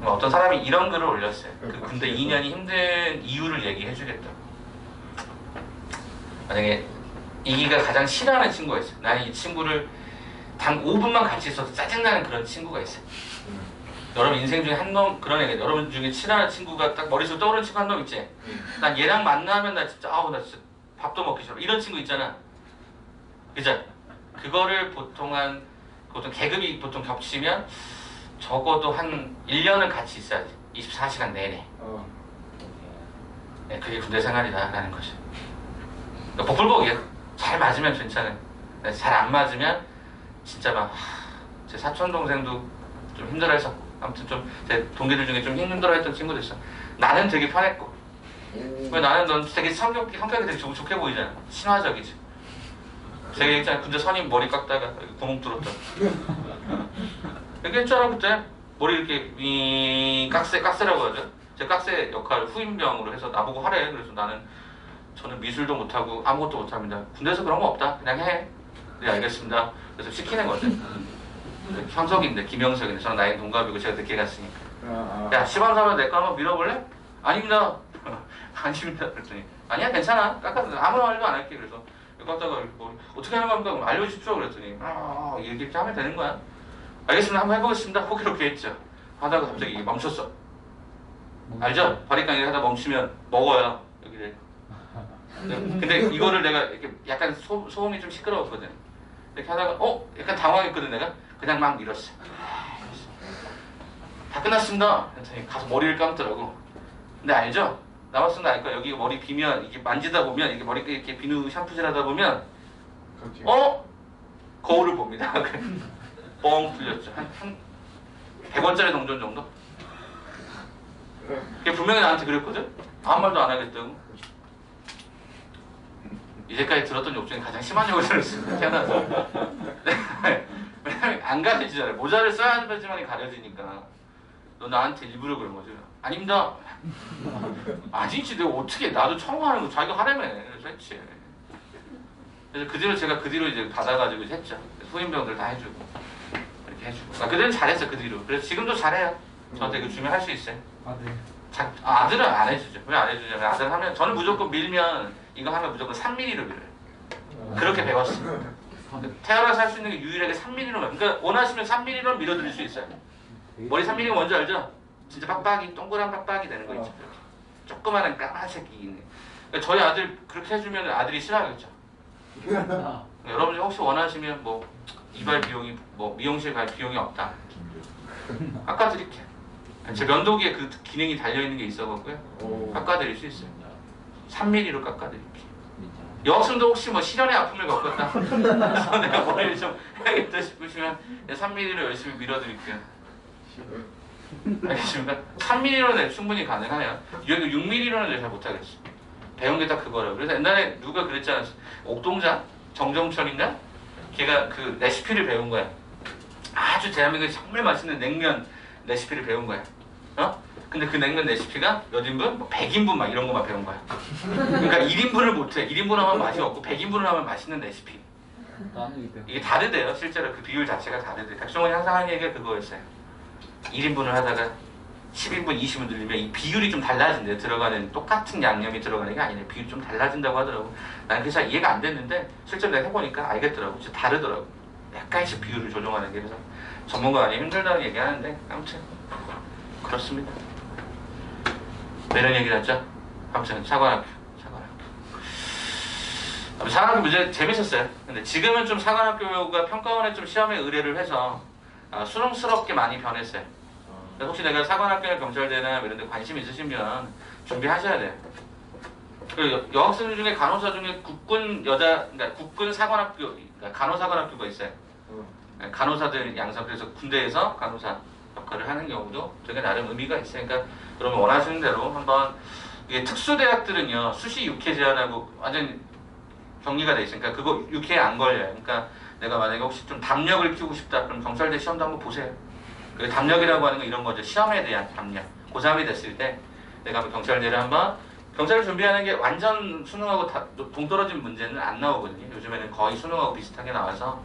어떤 사람이 이런 글을 올렸어요. 그 군대 2년이 힘든 이유를 얘기해주겠다. 만약에 이기가 가장 싫어하는 친구가 있어요. 나는 이 친구를 단 5분만 같이 있어도 짜증나는 그런 친구가 있어요. 여러분 인생 중에 한 놈 그런 애가 여러분 중에 친한 친구가 딱 머릿속에 떠오르는 친구 한 놈 있지? 난 얘랑 만나면 나 진짜 나 진짜 밥도 먹기 싫어. 이런 친구 있잖아. 그죠? 그거를 보통 계급이 보통 겹치면 적어도 한 1년은 같이 있어야지. 24시간 내내. 네, 그게 군대 생활이다라는 거죠. 그러니까 복불복이에요. 잘 맞으면 괜찮아요. 잘 안 맞으면 진짜 막 제 사촌 동생도 좀 힘들어해서 아무튼 좀 제 동기들 중에 좀 힘들어했던 친구도 있어. 나는 되게 편했고. 왜 나는 넌 되게 성격이 되게 좋게 보이잖아. 친화적이지. 제가 있잖아. 근데 선임 머리 깎다가 구멍 뚫었다. 이게 있잖아 그때 머리 이렇게 깍세라고 하죠. 제 깍세 역할 후임병으로 해서 나보고 하래. 그래서 저는 미술도 못하고 아무것도 못합니다. 군대에서 그런 거 없다. 그냥 해. 네 알겠습니다. 그래서 시키는 거죠. 형석인데 김형석인데 저는 나이 동갑이고 제가 늦게 갔으니까. 야 시방사면 내 거 한번 밀어볼래? 아닙니다. 아닙니다. 그랬더니 아니야 괜찮아. 깎아도 아무 말도 안 할게. 그래서 깎다가 뭐 어떻게 하는 겁니까? 그럼 알려주십시오. 그랬더니 이렇게 하면 되는 거야. 알겠습니다. 한번 해보겠습니다. 혹 이렇게 했죠. 하다가 갑자기 멈췄어. 알죠? 바리깡이 하다 멈추면 먹어요. 여기를. 근데 이거를 내가 이렇게 약간 소음이 좀 시끄러웠거든. 이렇게 하다가 약간 당황했거든 내가. 그냥 막 밀었어. 다 끝났습니다. 그랬더니 가서 머리를 감더라고. 근데 알죠? 나왔으면 알 거야. 여기 머리 비면 이게 만지다 보면 이게 머리 이렇게 비누 샴푸질 하다 보면 거울을 봅니다. 뻥 뚫렸죠. 한 100원짜리 동전 정도? 걔 분명히 나한테 그랬거든? 아무 말도 안 하겠다고. 이제까지 들었던 욕 중에 가장 심한 욕을 들었습니다. 태어나서. 왜냐면 안 가려지잖아요. 모자를 써야 하지만이 가려지니까. 너 나한테 일부러 그런 거지. 아닙니다. 아니지 내가 어떻게 나도 처음 하는 거 자기가 하라며. 그래서 했지. 그래서 그 뒤로 이제 받아가지고 했죠. 후임병들 다 해주고 이렇게 해주고. 그때는 잘했어 그 뒤로. 그래서 지금도 잘해요. 저한테 그 주면 할 수 있어요. 네. 아들은 안 해주죠. 왜 안 해주냐면 아들 하면 저는 무조건 밀면 이거 하면 무조건 3mm로 밀어요. 그렇게 배웠어. 태어나서 할 수 있는 게 유일하게 3mm로만. 그러니까 원하시면 3mm로 밀어드릴 수 있어요. 머리 3mm가 뭔지 알죠? 진짜 빡빡이 동그란 빡빡이 되는 거 있죠. 이렇게. 조그마한 까만색이 있네. 그러니까 저희 아들 그렇게 해주면 아들이 싫어하겠죠. 여러분이 혹시 원하시면 뭐 이발 비용이 뭐 미용실 갈 비용이 없다. 깎아드릴게. 제 면도기에 그 기능이 달려있는 게 있어갖고요. 깎아드릴 수 있어요. 3mm로 깎아드릴게. 여학생도 혹시 뭐 실연의 아픔을 겪었다. 그래서 내가 머리를 좀 해야겠다 싶으시면 3mm로 열심히 밀어드릴게요. 알겠습니까? 3mm로는 충분히 가능해요. 6mm로는 잘 못하겠어. 배운 게 딱 그거라고. 그래서 옛날에 누가 그랬잖아. 옥동자? 정정철인가? 걔가 그 레시피를 배운 거야. 아주 대한민국에 정말 맛있는 냉면 레시피를 배운 거야. 근데 그 냉면 레시피가 몇 인분? 뭐 100인분 막 이런 거만 배운 거야. 그러니까 1인분을 못해. 1인분 하면 맛이 없고 100인분을 하면 맛있는 레시피. 이게 다르대요. 실제로 그 비율 자체가 다르대요. 백종원이 항상 하는 얘기가 그거였어요. 1인분을 하다가 10인분, 20분 늘리면 이 비율이 좀 달라진대요. 들어가는 똑같은 양념이 들어가는 게 아니라 비율이 좀 달라진다고 하더라고. 난 그게 잘 이해가 안 됐는데 실제로 내가 해보니까 알겠더라고. 진짜 다르더라고. 약간씩 비율을 조정하는 게. 그래서 전문가 아니면 힘들다고 얘기하는데 아무튼 그렇습니다. 이런 얘기를 했죠? 아무튼 사관학교 문제 재밌었어요. 근데 지금은 좀 사관학교가 평가원에 좀 시험에 의뢰를 해서 수능스럽게 많이 변했어요. 혹시 내가 사관학교나 경찰대나 이런 데 관심 있으시면 준비하셔야 돼요. 그 여학생 중에 간호사 중에 그러니까 국군 사관학교, 그러니까 간호사관학교가 있어요. 간호사들 양성, 그래서 군대에서 간호사 역할을 하는 경우도 되게 나름 의미가 있어요. 그러니까 여러분 원하시는 대로 한번. 이게 특수대학들은요 수시 6회 제한하고 완전 격리가 돼 있으니까 그거 6회에 안 걸려요. 그러니까 내가 만약에 혹시 좀 담력을 키우고 싶다 그럼 경찰대 시험도 한번 보세요. 그 담력이라고 하는 건 이런 거죠. 시험에 대한 담력. 고3이 됐을 때 내가 경찰대를 한번, 경찰을 준비하는 게 완전 수능하고 동떨어진 문제는 안 나오거든요. 요즘에는 거의 수능하고 비슷하게 나와서.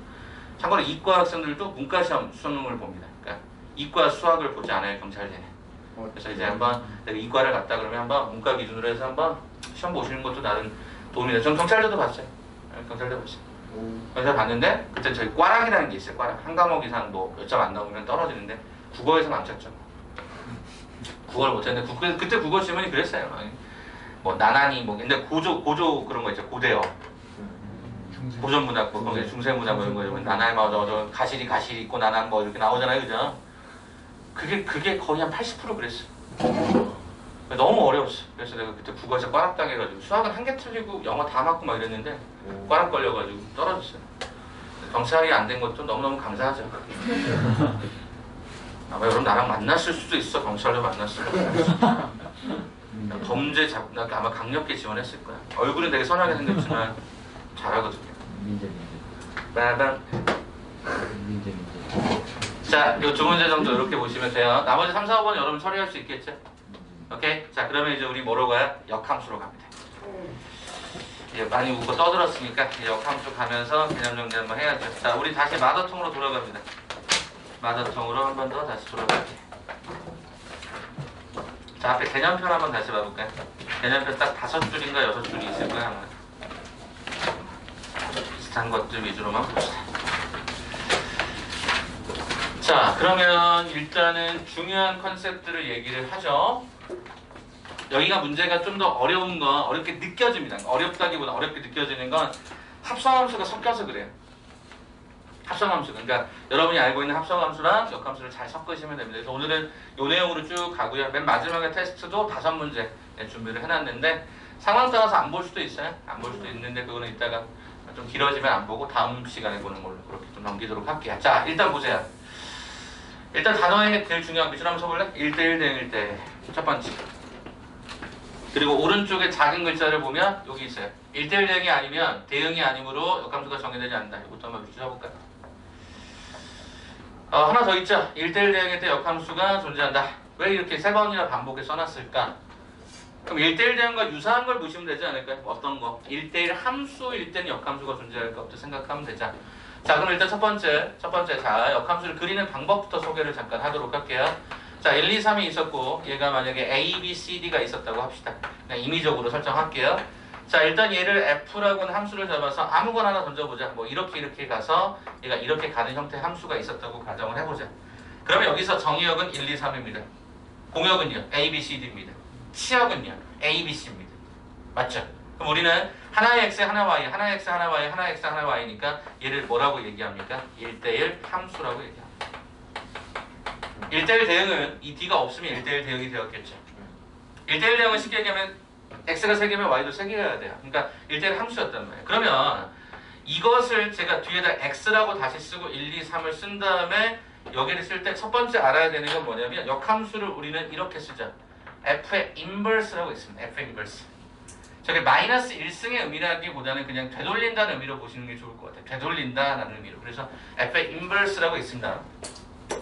참고로 이과 학생들도 문과시험 수능을 봅니다. 그러니까 이과 수학을 보지 않아요, 경찰대는. 그래서 이제 한번 내가 이과를 갔다 그러면 한번 문과 기준으로 해서 한번 시험 보시는 것도 나름 도움이 돼요. 전 경찰대도 봤어요. 경찰대 봤어요. 그래서 봤는데 그때 저희 꽈락이라는 게 있어요. 꽈락. 한 과목 이상 뭐 몇 점 안 나오면 떨어지는데 국어에서 망쳤죠. 국어를 못했는데 그때 국어 질문이 그랬어요. 뭐 나난이 뭐 근데 고조 그런 거 있죠. 고대어. 고전문학 뭐 그런 게 중세문학 뭐 이런 거 나날 뭐 가시리 있고 나난 뭐 이렇게 나오잖아요. 그죠? 그게 거의 한 80% 그랬어요. 너무 어려웠어. 그래서 내가 그때 국어에서 꽈락 당해가지고 수학은 한 개 틀리고 영어 다 맞고 막 이랬는데 꽈락 걸려가지고 떨어졌어요. 경찰이 안 된 것도 너무너무 감사하죠. 아마 여러분 나랑 만났을 수도 있어. 경찰로 만났을 거야. 범죄 나 아마 강력히 지원했을 거야. 얼굴은 되게 선하게 생겼지만 잘하거든요. 민재. 빠밤. 민재. 자, 이 두 문제 정도 이렇게 보시면 돼요. 나머지 3, 4번 여러분 처리할 수 있겠죠? 오케이? 자, 그러면 이제 우리 뭐로 가요? 역함수로 갑니다. 이제 많이 웃고 떠들었으니까 이제 역함수 가면서 개념 정리 한번 해야죠. 자, 우리 다시 마더통으로 돌아갑니다. 마더통으로 한 번 더 다시 돌아갈게요. 자, 앞에 개념편 한번 다시 봐볼까요? 개념편 딱 5줄인가 6줄이 있을 거야, 아마. 비슷한 것들 위주로만 봅시다. 자, 그러면 일단은 중요한 컨셉들을 얘기를 하죠. 여기가 문제가 좀 더 어려운 건 어렵게 느껴집니다. 어렵다기보다 어렵게 느껴지는 건 합성함수가 섞여서 그래요. 합성함수. 그러니까 여러분이 알고 있는 합성함수랑 역함수를 잘 섞으시면 됩니다. 그래서 오늘은 이 내용으로 쭉 가고요. 맨 마지막에 테스트도 5문제 준비를 해놨는데 상황 따라서 안 볼 수도 있어요. 안 볼 수도 있는데 그거는 이따가 좀 길어지면 안 보고 다음 시간에 보는 걸로 그렇게 좀 넘기도록 할게요. 자, 일단 보세요. 일단 단어의 제일 중요한 밑줄 한번 써볼래? 1대1 대응일 때 첫 번째. 그리고 오른쪽에 작은 글자를 보면 여기 있어요. 1대1 대응이 아니면 대응이 아니므로 역함수가 정의되지 않는다. 이것도 한번 밑줄 쳐볼까요? 하나 더 있죠. 1대1 대응일 때 역함수가 존재한다. 왜 이렇게 3번이나 반복해 써놨을까? 그럼 1대1 대응과 유사한 걸 보시면 되지 않을까요? 어떤 거? 1대1 함수일 때는 역함수가 존재할까 없다 생각하면 되죠. 자, 그럼 일단 첫 번째, 자, 역함수를 그리는 방법부터 소개를 잠깐 하도록 할게요. 자, 1, 2, 3이 있었고, 얘가 만약에 A, B, C, D가 있었다고 합시다. 그냥 임의적으로 설정할게요. 자, 일단 얘를 F라고 하는 함수를 잡아서 아무거나 하나 던져보자. 뭐, 이렇게 가서 얘가 이렇게 가는 형태의 함수가 있었다고 가정을 해보자. 그러면 여기서 정의역은 1, 2, 3입니다. 공역은요, A, B, C, D입니다. 치역은요, A, B, C입니다. 맞죠? 그럼 우리는 하나의 X, 하나 Y, 하나의 X, 하나 Y, 하나의 X, 하나 Y니까 얘를 뭐라고 얘기합니까? 1대1 함수라고 얘기합니다. 1대1 대응은 이 D가 없으면 1대1 대응이 되었겠죠. 1대1 대응은 쉽게 얘기하면 X가 3개면 Y도 3개여야 돼요. 그러니까 1대1 함수였단 말이에요. 그러면 이것을 제가 뒤에다 X라고 다시 쓰고 1, 2, 3을 쓴 다음에 여기를 쓸 때 첫 번째 알아야 되는 건 뭐냐면 역함수를 우리는 이렇게 쓰죠. F의 인버스라고 있습니다. F의 인버스. 저게 마이너스 1승의 의미라기보다는 그냥 되돌린다는 의미로 보시는 게 좋을 것 같아요. 되돌린다라는 의미로. 그래서 F의 인버스라고 있습니다.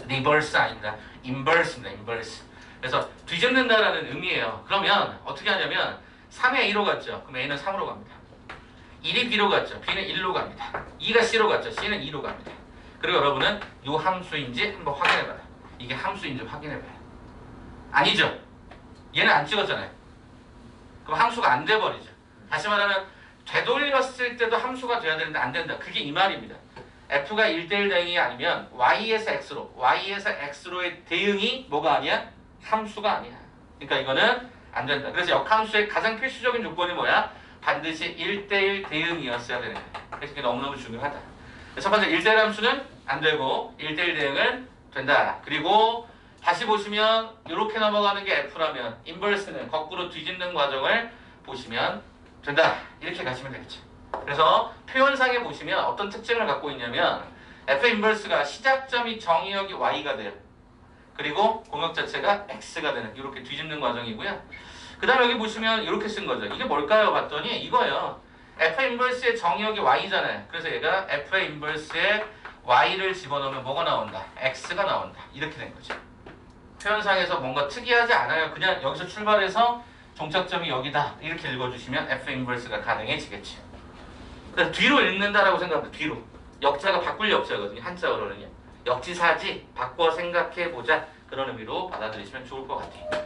리버스 아닙니다. 인버스입니다. 인버스. 그래서 뒤집는다라는 의미예요. 그러면 어떻게 하냐면 3에 A로 갔죠. 그럼 A는 3으로 갑니다. 1이 B로 갔죠. B는 1로 갑니다. 2가 C로 갔죠. C는 2로 갑니다. 그리고 여러분은 이 함수인지 한번 확인해봐요. 이게 함수인지 확인해봐요. 아니죠. 얘는 안 찍었잖아요. 그럼 함수가 안 돼버리죠. 다시 말하면 되돌렸을 때도 함수가 돼야 되는데 안 된다. 그게 이 말입니다. F가 1대1 대응이 아니면 Y에서 X로의 대응이 뭐가 아니야? 함수가 아니야. 그러니까 이거는 안 된다. 그래서 역함수의 가장 필수적인 조건이 뭐야? 반드시 1대1 대응이었어야 되는 거야. 그래서 이게 너무너무 중요하다. 첫 번째 1대1 함수는 안 되고 1대1 대응은 된다. 그리고 다시 보시면 이렇게 넘어가는 게 F라면 인버스는 거꾸로 뒤집는 과정을 보시면 된다. 이렇게 가시면 되겠죠. 그래서 표현상에 보시면 어떤 특징을 갖고 있냐면 F 인버스가 시작점이 정의역이 Y가 돼요. 그리고 공역 자체가 X가 되는 이렇게 뒤집는 과정이고요. 그 다음에 여기 보시면 이렇게 쓴 거죠. 이게 뭘까요? 봤더니 이거예요. F 인버스의 정의역이 Y잖아요. 그래서 얘가 F 인버스에 Y를 집어넣으면 뭐가 나온다? X가 나온다. 이렇게 된 거죠. 표현상에서 뭔가 특이하지 않아요. 그냥 여기서 출발해서 종착점이 여기다 이렇게 읽어주시면 F 인버스가 가능해지겠죠. 그래서 뒤로 읽는다라고 생각합니다. 뒤로. 역자가 바꿀 역자거든요. 한자어로는요. 역지사지 바꿔 생각해보자. 그런 의미로 받아들이시면 좋을 것 같아요.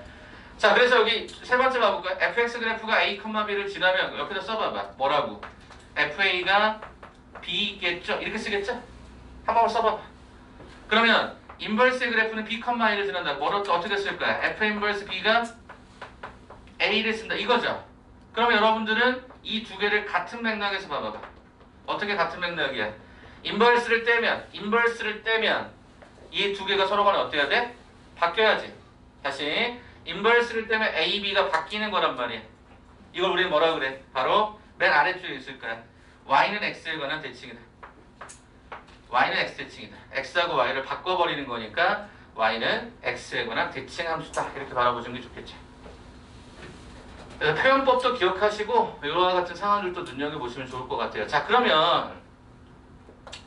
자, 그래서 여기 세 번째 봐볼까요? fx 그래프가 a, b를 지나면 옆에다 써봐봐. 뭐라고? fa가 b겠죠? 이렇게 쓰겠죠? 한번 써봐봐. 그러면 인버스 그래프는 b, a를 지난다. 어떻게 쓸 거야? f 인버스 b가 a를 쓴다. 이거죠? 그러면 여러분들은 이 두 개를 같은 맥락에서 봐봐봐. 어떻게 같은 맥락이야? 인버스를 떼면 이 두 개가 서로 간에 어때야 돼? 바뀌어야지. 다시 인버스를 때문에 A, B가 바뀌는 거란 말이야. 이걸 우리 뭐라 그래? 바로 맨 아래쪽에 있을 거야. Y는 X에 관한 대칭이다. Y는 X 대칭이다. X하고 Y를 바꿔버리는 거니까 Y는 X에 관한 대칭 함수다. 이렇게 바라보시는 게 좋겠지. 그래서 표현법도 기억하시고 이와 같은 상황들도 눈여겨보시면 좋을 것 같아요. 자, 그러면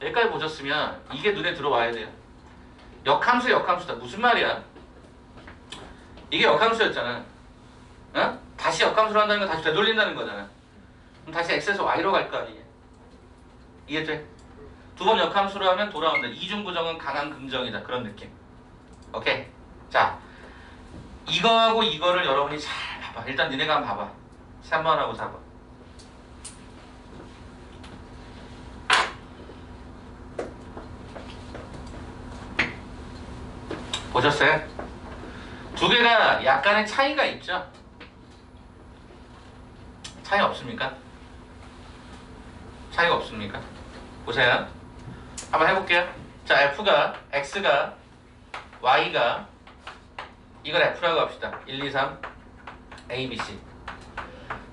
여기까지 보셨으면 이게 눈에 들어와야 돼요. 역함수, 역함수다. 무슨 말이야? 이게 역함수였잖아. 어? 다시 역함수로 한다는 건 다시 되돌린다는 거잖아. 그럼 다시 X에서 Y로 갈 거 아니에요? 이해돼? 두 번 역함수로 하면 돌아온다. 이중부정은 강한 긍정이다. 그런 느낌. 오케이? 자, 이거하고 이거를 여러분이 잘 봐봐. 일단 니네가 한번 봐봐. 3번하고 4번. 보셨어요? 두 개가 약간의 차이가 있죠? 차이 없습니까? 차이가 없습니까? 보세요. 한번 해볼게요. 자, F가, X가, Y가, 이걸 F라고 합시다. 1, 2, 3, A, B, C.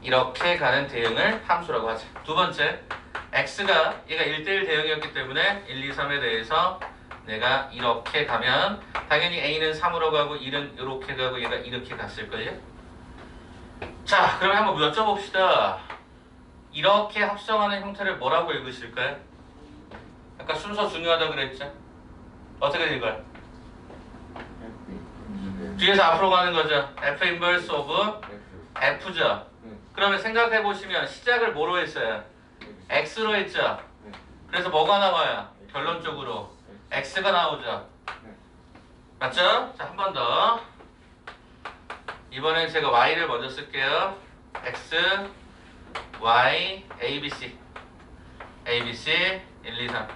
이렇게 가는 대응을 함수라고 하자. 두 번째, X가, 얘가 1대1 대응이었기 때문에 1, 2, 3에 대해서 내가 이렇게 가면 당연히 A는 3으로 가고 1은 이렇게 가고 얘가 이렇게 갔을걸요? 자, 그러면 한번 여쭤봅시다. 이렇게 합성하는 형태를 뭐라고 읽으실까요? 아까 순서 중요하다고 그랬죠? 어떻게 읽어요? 뒤에서 앞으로 가는 거죠. F 인버스 오브 F죠. 그러면 생각해 보시면 시작을 뭐로 했어요? X로 했죠. 그래서 뭐가 나와요? 결론적으로 X가 나오죠. 맞죠? 자, 한 번 더. 이번엔 제가 Y를 먼저 쓸게요. X, Y, A, B, C. A, B, C, 1, 2, 3.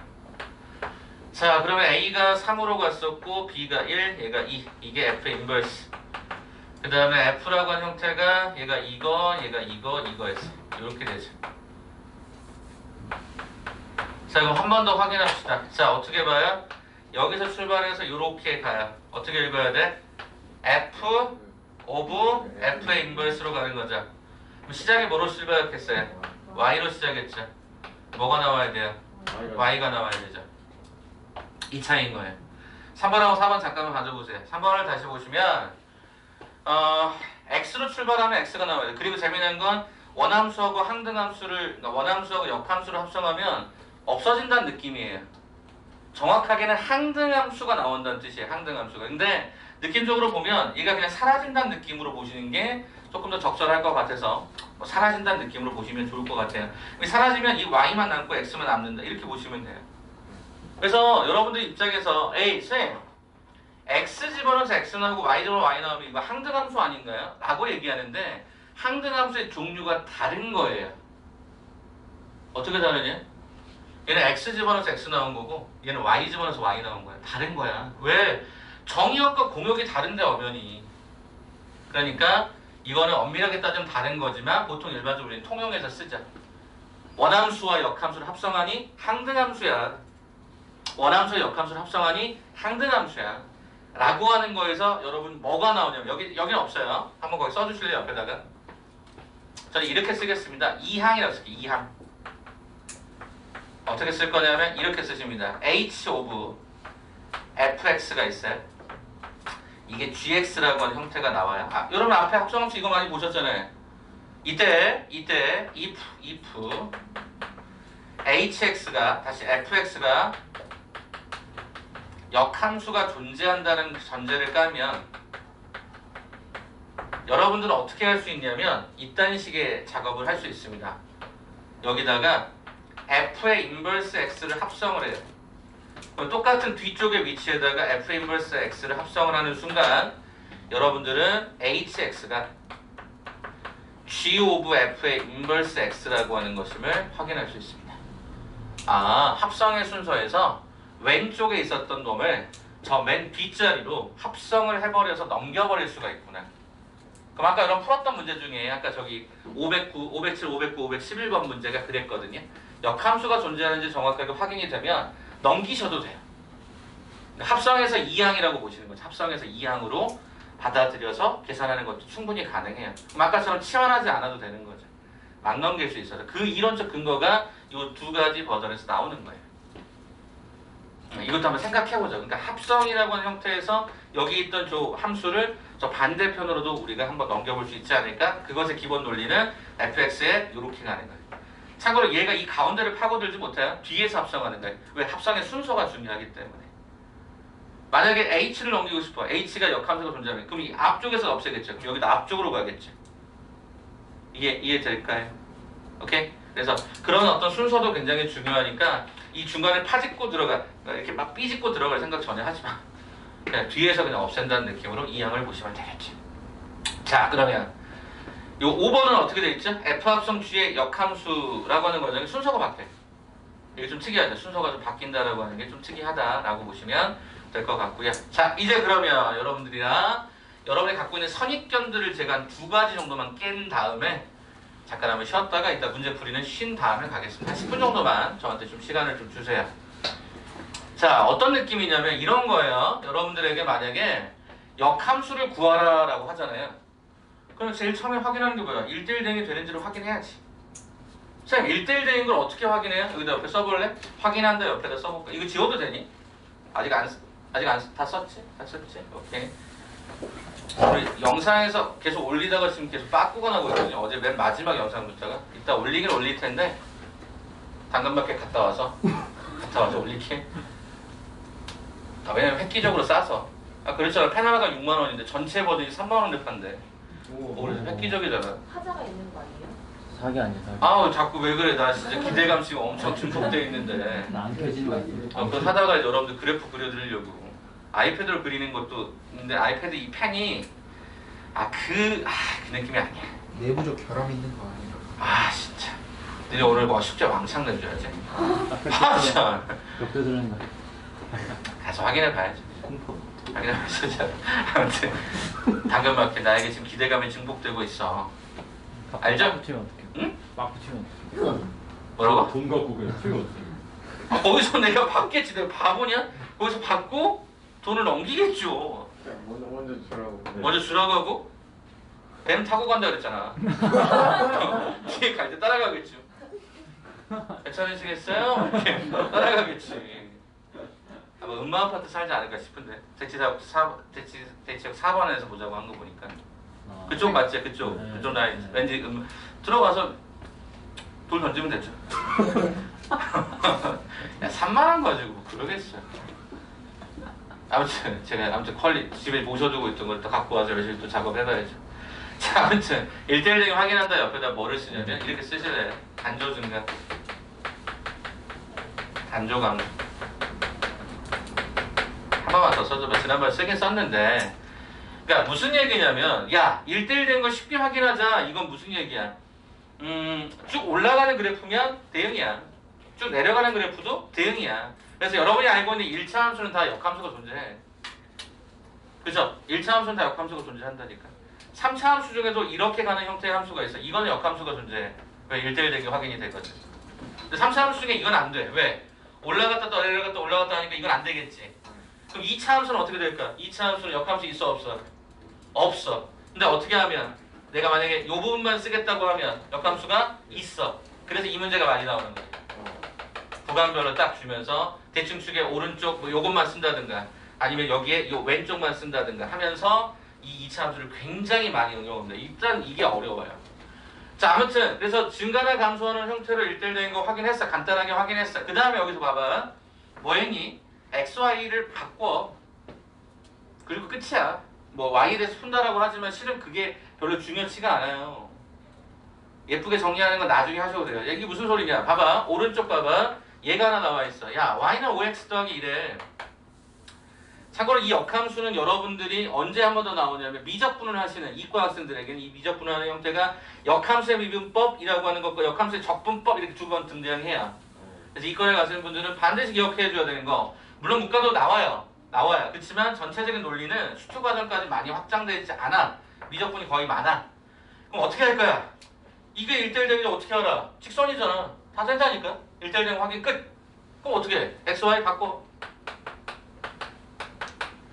자, 그러면 A가 3으로 갔었고 B가 1, 얘가 2. 이게 F 인버스. 그 다음에 F라고 한 형태가 얘가 이거, 얘가 이거였어. 이렇게 되죠. 자, 그럼 한 번 더 확인합시다. 자, 어떻게 봐요? 여기서 출발해서 이렇게 가요. 어떻게 읽어야 돼? F 오브 F의 인버스로 가는 거죠. 그럼 시작이 뭐로 출발했어요? Y로 시작했죠. 뭐가 나와야 돼요? Y가 나와야 되죠. 이 차이인 거예요. 3번하고 4번 잠깐만 가져보세요. 3번을 다시 보시면 X로 출발하면 X가 나와요. 그리고 재미난 건 원함수하고 항등함수를, 그러니까 원함수하고 역함수를 합성하면 없어진다는 느낌이에요. 정확하게는 항등함수가 나온다는 뜻이에요. 항등함수가. 근데 느낌적으로 보면 얘가 그냥 사라진다는 느낌으로 보시는 게 조금 더 적절할 것 같아서 사라진다는 느낌으로 보시면 좋을 것 같아요. 사라지면 이 Y만 남고 X만 남는다. 이렇게 보시면 돼요. 그래서 여러분들 입장에서 에이 쌤 X 집어넣어서 X 나오고 Y 집어넣어서 Y 나오면 이거 항등함수 아닌가요? 라고 얘기하는데 항등함수의 종류가 다른 거예요. 어떻게 다르냐? 얘는 X 집어넣어서 X 나온 거고 얘는 Y 집어넣어서 Y 나온 거야. 다른 거야. 왜? 정의역과 공역이 다른데 엄연히. 그러니까 이거는 엄밀하게 따지면 다른 거지만 보통 일반적으로 우리는 통용해서 쓰자. 원함수와 역함수를 합성하니 항등함수야. 원함수와 역함수를 합성하니 항등함수야. 라고 하는 거에서 여러분 뭐가 나오냐면 여기는 없어요. 한번 거기 써주실래요? 옆에다가. 저는 이렇게 쓰겠습니다. 이항이라고 쓸게요. 이항. 어떻게 쓸 거냐면 이렇게 쓰십니다. H 오브 fx가 있어요. 이게 gx라고 하는 형태가 나와요. 아, 여러분 앞에 합성함수 이거 많이 보셨잖아요. 이때 if hx가 다시 fx가 역함수가 존재한다는 전제를 깔면 여러분들은 어떻게 할 수 있냐면 이딴 식의 작업을 할 수 있습니다. 여기다가 f의 인버스 x를 합성을 해요. 그럼 똑같은 뒤쪽의 위치에다가 f 인버스 x를 합성을 하는 순간 여러분들은 hx가 g 오브 f의 인버스 x라고 하는 것임을 확인할 수 있습니다. 아, 합성의 순서에서 왼쪽에 있었던 놈을 저 맨 뒷자리로 합성을 해버려서 넘겨버릴 수가 있구나. 그럼 아까 여러분 풀었던 문제 중에 아까 저기 509, 507, 509, 511번 문제가 그랬거든요. 역함수가 존재하는지 정확하게 확인이 되면 넘기셔도 돼요. 합성해서 2항이라고 보시는 거죠. 합성해서 2항으로 받아들여서 계산하는 것도 충분히 가능해요. 그럼 아까처럼 치환하지 않아도 되는 거죠. 막 넘길 수 있어서 그 이론적 근거가 이 두 가지 버전에서 나오는 거예요. 이것도 한번 생각해보죠. 그러니까 합성이라고 하는 형태에서 여기 있던 저 함수를 저 반대편으로도 우리가 한번 넘겨볼 수 있지 않을까? 그것의 기본 논리는 fx에 이렇게 가는 거예요. 참고로 얘가 이 가운데를 파고들지 못해요. 뒤에서 합성하는 거예요. 왜? 합성의 순서가 중요하기 때문에. 만약에 h를 넘기고 싶어. h가 역함수가 존재하면 그럼 이 앞쪽에서 없애겠죠. 그럼 여기도 앞쪽으로 가겠죠. 이해될까요? 오케이? 그래서 그런 어떤 순서도 굉장히 중요하니까 이 중간에 파짓고 들어가 이렇게 막 삐짓고 들어갈 생각 전혀 하지 마. 그냥 뒤에서 그냥 없앤다는 느낌으로 이 양을 보시면 되겠지. 자, 그러면 요 5번은 어떻게 돼 있죠? F합성 G의 역함수라고 하는 과정이 순서가 바뀌어요. 이게 좀 특이하죠. 순서가 좀 바뀐다라고 하는 게 좀 특이하다라고 보시면 될 것 같고요. 자, 이제 그러면 여러분들이랑 여러분이 갖고 있는 선입견들을 제가 한 2가지 정도만 깬 다음에 잠깐 한번 쉬었다가 이따 문제 풀이는 쉰 다음에 가겠습니다. 한 10분 정도만 저한테 좀 시간을 좀 주세요. 자, 어떤 느낌이냐면 이런 거예요. 여러분들에게 만약에 역함수를 구하라라고 하잖아요. 그럼 제일 처음에 확인하는 게 뭐야? 1대1 대응이 되는지를 확인해야지. 선생님, 1대1 대응인 걸 어떻게 확인해요? 여기다 옆에 써볼래? 확인한다 옆에다 써볼까? 이거 지워도 되니? 아직 안 다 썼지? 다 썼지? 오케이. 우리 영상에서 계속 올리다가 지금 계속 빠꾸가 나고 있거든요. 어제 맨 마지막 영상 듣다가 이따 올리긴 올릴 텐데 당근마켓 갔다 와서 올릴게. 왜냐면 획기적으로 싸서. 그렇잖아. 펜 하나가 6만 원인데 전체 버전이 3만 원에 판대. 그래서 획기적이잖아. 하자가 있는 거 아니에요? 사기 아니야 사기. 아우 자꾸 왜 그래? 나 진짜 기대감 지금 엄청 증폭돼 있는데. 나안 켜지는 거. 그거 사다가 여러분들 그래프 그려드리려고. 아이패드로 그리는 것도 있는데 아이패드 이 펜이 그 느낌이 아니야. 내부적 결함이 있는 거 아니야? 진짜. 너네 오늘 뭐 숙제 왕창 내줘야지. 참. 옆에 들어있는 거. 가서 확인해 봐야지. 공포. 확인해 봐야지. 아무튼 당근마켓 나에게 지금 기대감이 증폭되고 있어. 알죠? 막 붙이면 어떡해? 응? 막 붙이면 어떡해? 뭐라고? 돈 갖고 그냥 필요 없어. 거기서 내가 받겠지. 내가 바보냐? 거기서 받고 돈을 넘기겠죠. 먼저 주라고. 먼저 주라고 하고 뱀 타고 간다 그랬잖아. 뒤에 갈 때 따라가겠죠. 괜찮으시겠어요? 이렇게 따라가겠지. 아마 음마 아파트 살지 않을까 싶은데 대치역 4번에서 보자고 한 거 보니까 그쪽 맞지? 그쪽 라인. 왠지 들어가서 돌 던지면 됐죠. 야 3만 원 가지고 뭐 그러겠어. 아무튼 제가 집에 모셔두고 있던 걸 또 갖고 와서 열심히 또 작업해봐야죠. 자, 아무튼 1대1 대응 확인한다 옆에다 뭐를 쓰냐면 이렇게 쓰실래요? 단조 증가, 단조 강조. 한 번만 더 써줘봐. 지난번에 쓰긴 썼는데 그러니까 무슨 얘기냐면 야 1대1 된 거 쉽게 확인하자. 이건 무슨 얘기야? 쭉 올라가는 그래프면 대응이야. 쭉 내려가는 그래프도 대응이야. 그래서 여러분이 알고 있는 1차 함수는 다 역함수가 존재해. 그죠? 1차 함수는 다 역함수가 존재한다니까. 3차 함수 중에도 이렇게 가는 형태의 함수가 있어. 이거는 역함수가 존재해. 왜? 1대1 되게 확인이 되거든. 근데 3차 함수 중에 이건 안 돼. 왜? 올라갔다 또 내려갔다 올라갔다 하니까 이건 안 되겠지. 그럼 2차 함수는 어떻게 될까? 2차 함수는 역함수 있어 없어? 없어. 근데 어떻게 하면 내가 만약에 이 부분만 쓰겠다고 하면 역함수가 있어. 그래서 이 문제가 많이 나오는 거야. 구간별로 딱 주면서 대칭축의 오른쪽 뭐 요것만 쓴다든가 아니면 여기에 요 왼쪽만 쓴다든가 하면서 이 2차 함수를 굉장히 많이 응용합니다. 일단 이게 어려워요. 자, 아무튼 그래서 증가나 감소하는 형태로 1대1 된 거 확인했어. 간단하게 확인했어. 그 다음에 여기서 봐봐. 뭐 했니? XY를 바꿔. 그리고 끝이야. 뭐 Y에 대해서 푼다라고 하지만 실은 그게 별로 중요치가 않아요. 예쁘게 정리하는 건 나중에 하셔도 돼요. 이게 무슨 소리냐? 봐봐. 오른쪽 봐봐. 얘가 하나 나와 있어. 야, Y는 5X 더하기 1에. 참고로 이 역함수는 여러분들이 언제 한 번 더 나오냐면 미적분을 하시는 이과 학생들에게는 이 미적분하는 형태가 역함수의 미분법이라고 하는 것과 역함수의 적분법 이렇게 두 번 등장해요. 그래서 이과에 가시는 분들은 반드시 기억해 줘야 되는 거. 물론 문과도 나와요. 그렇지만 전체적인 논리는 수투 과정까지 많이 확장되지 않아. 미적분이 거의 많아. 그럼 어떻게 할 거야? 이게 1대1 대응이 어떻게 알아? 직선이잖아. 다 된다니까. 1대1 대응 확인 끝. 그럼 어떻게 해? X, Y 바꿔.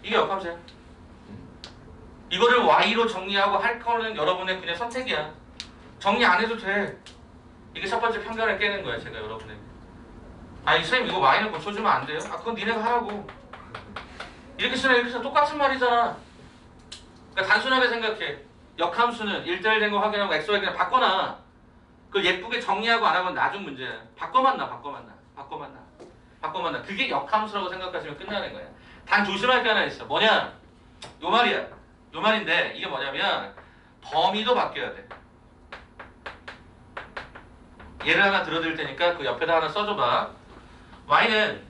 이게 역함수야. 이거를 y로 정리하고 할 거는 여러분의 그냥 선택이야. 정리 안 해도 돼. 이게 첫 번째 편견을 깨는 거야, 제가 여러분에게. 아니, 선생님 이거 y는 고쳐주면 안 돼요? 아, 그건 니네가 하라고. 이렇게 쓰면 이렇게 쓰면 똑같은 말이잖아. 그러니까 단순하게 생각해. 역함수는 1대1 된 거 확인하고 xy 그냥 바꿔놔. 그걸 예쁘게 정리하고 안 하면 나중 문제야. 바꿔만 나. 그게 역함수라고 생각하시면 끝나는 거야. 단 조심할 게 하나 있어. 뭐냐? 요 말이야. 요 말인데 이게 뭐냐면 범위도 바뀌어야 돼. 예를 하나 들어드릴 테니까 그 옆에다 하나 써줘봐. y는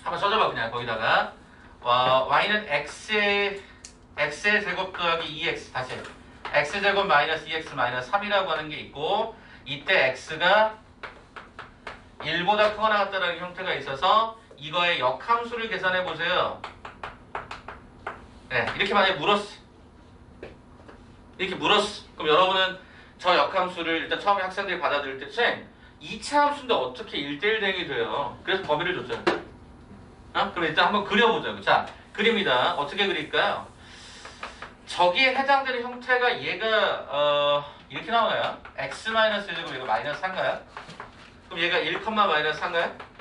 한번 써줘봐 그냥 거기다가 y는 x의 제곱 더하기 2x 다시 x제곱 마이너스 2x 마이너스 3이라고 하는 게 있고 이때 x가 1보다 크거나 같다는 형태가 있어서 이거의 역함수를 계산해 보세요. 네, 이렇게 만약에 물었어. 그럼 여러분은 저 역함수를 일단 처음에 학생들이 받아들일 때 쌤, 2차 함수인데 어떻게 1대1 대응이 돼요? 그래서 범위를 줬잖아요. 그럼 일단 한번 그려보자고. 자, 그립니다. 어떻게 그릴까요? 저기에 해당되는 형태가 얘가 이렇게 나오나요? x-1제곱 얘가 마이너스 3인가요? 그럼 얘가 1, 마이너스 3인가요?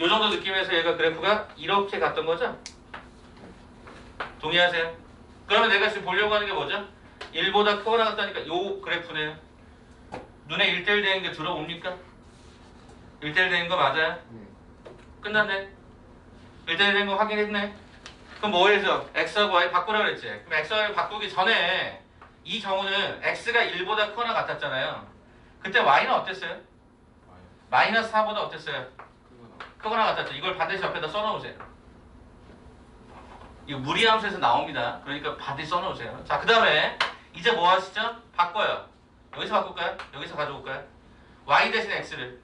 요 정도 느낌에서 얘가 그래프가 이렇게 갔던 거죠? 동의하세요? 그러면 내가 지금 보려고 하는 게 뭐죠? 1보다 크거나 같다니까 요 그래프네요. 눈에 1대1 되는 게 들어옵니까? 1대1 되는 거 맞아요? 끝났네. 1대1 되는 거 확인했네. 그럼 뭐 해서 x하고 y 바꾸라 그랬지? 그럼 x와 y 바꾸기 전에 이 경우는 x가 1보다 크거나 같았잖아요. 그때 y는 어땠어요? 마이너스 4보다 어땠어요? 크거나 같았죠. 이걸 반드시 옆에다 써놓으세요. 이거 무리함수에서 나옵니다. 그러니까 반드시 써놓으세요. 자, 그 다음에 이제 뭐 하시죠? 바꿔요. 여기서 바꿀까요? 여기서 가져올까요? y 대신 x를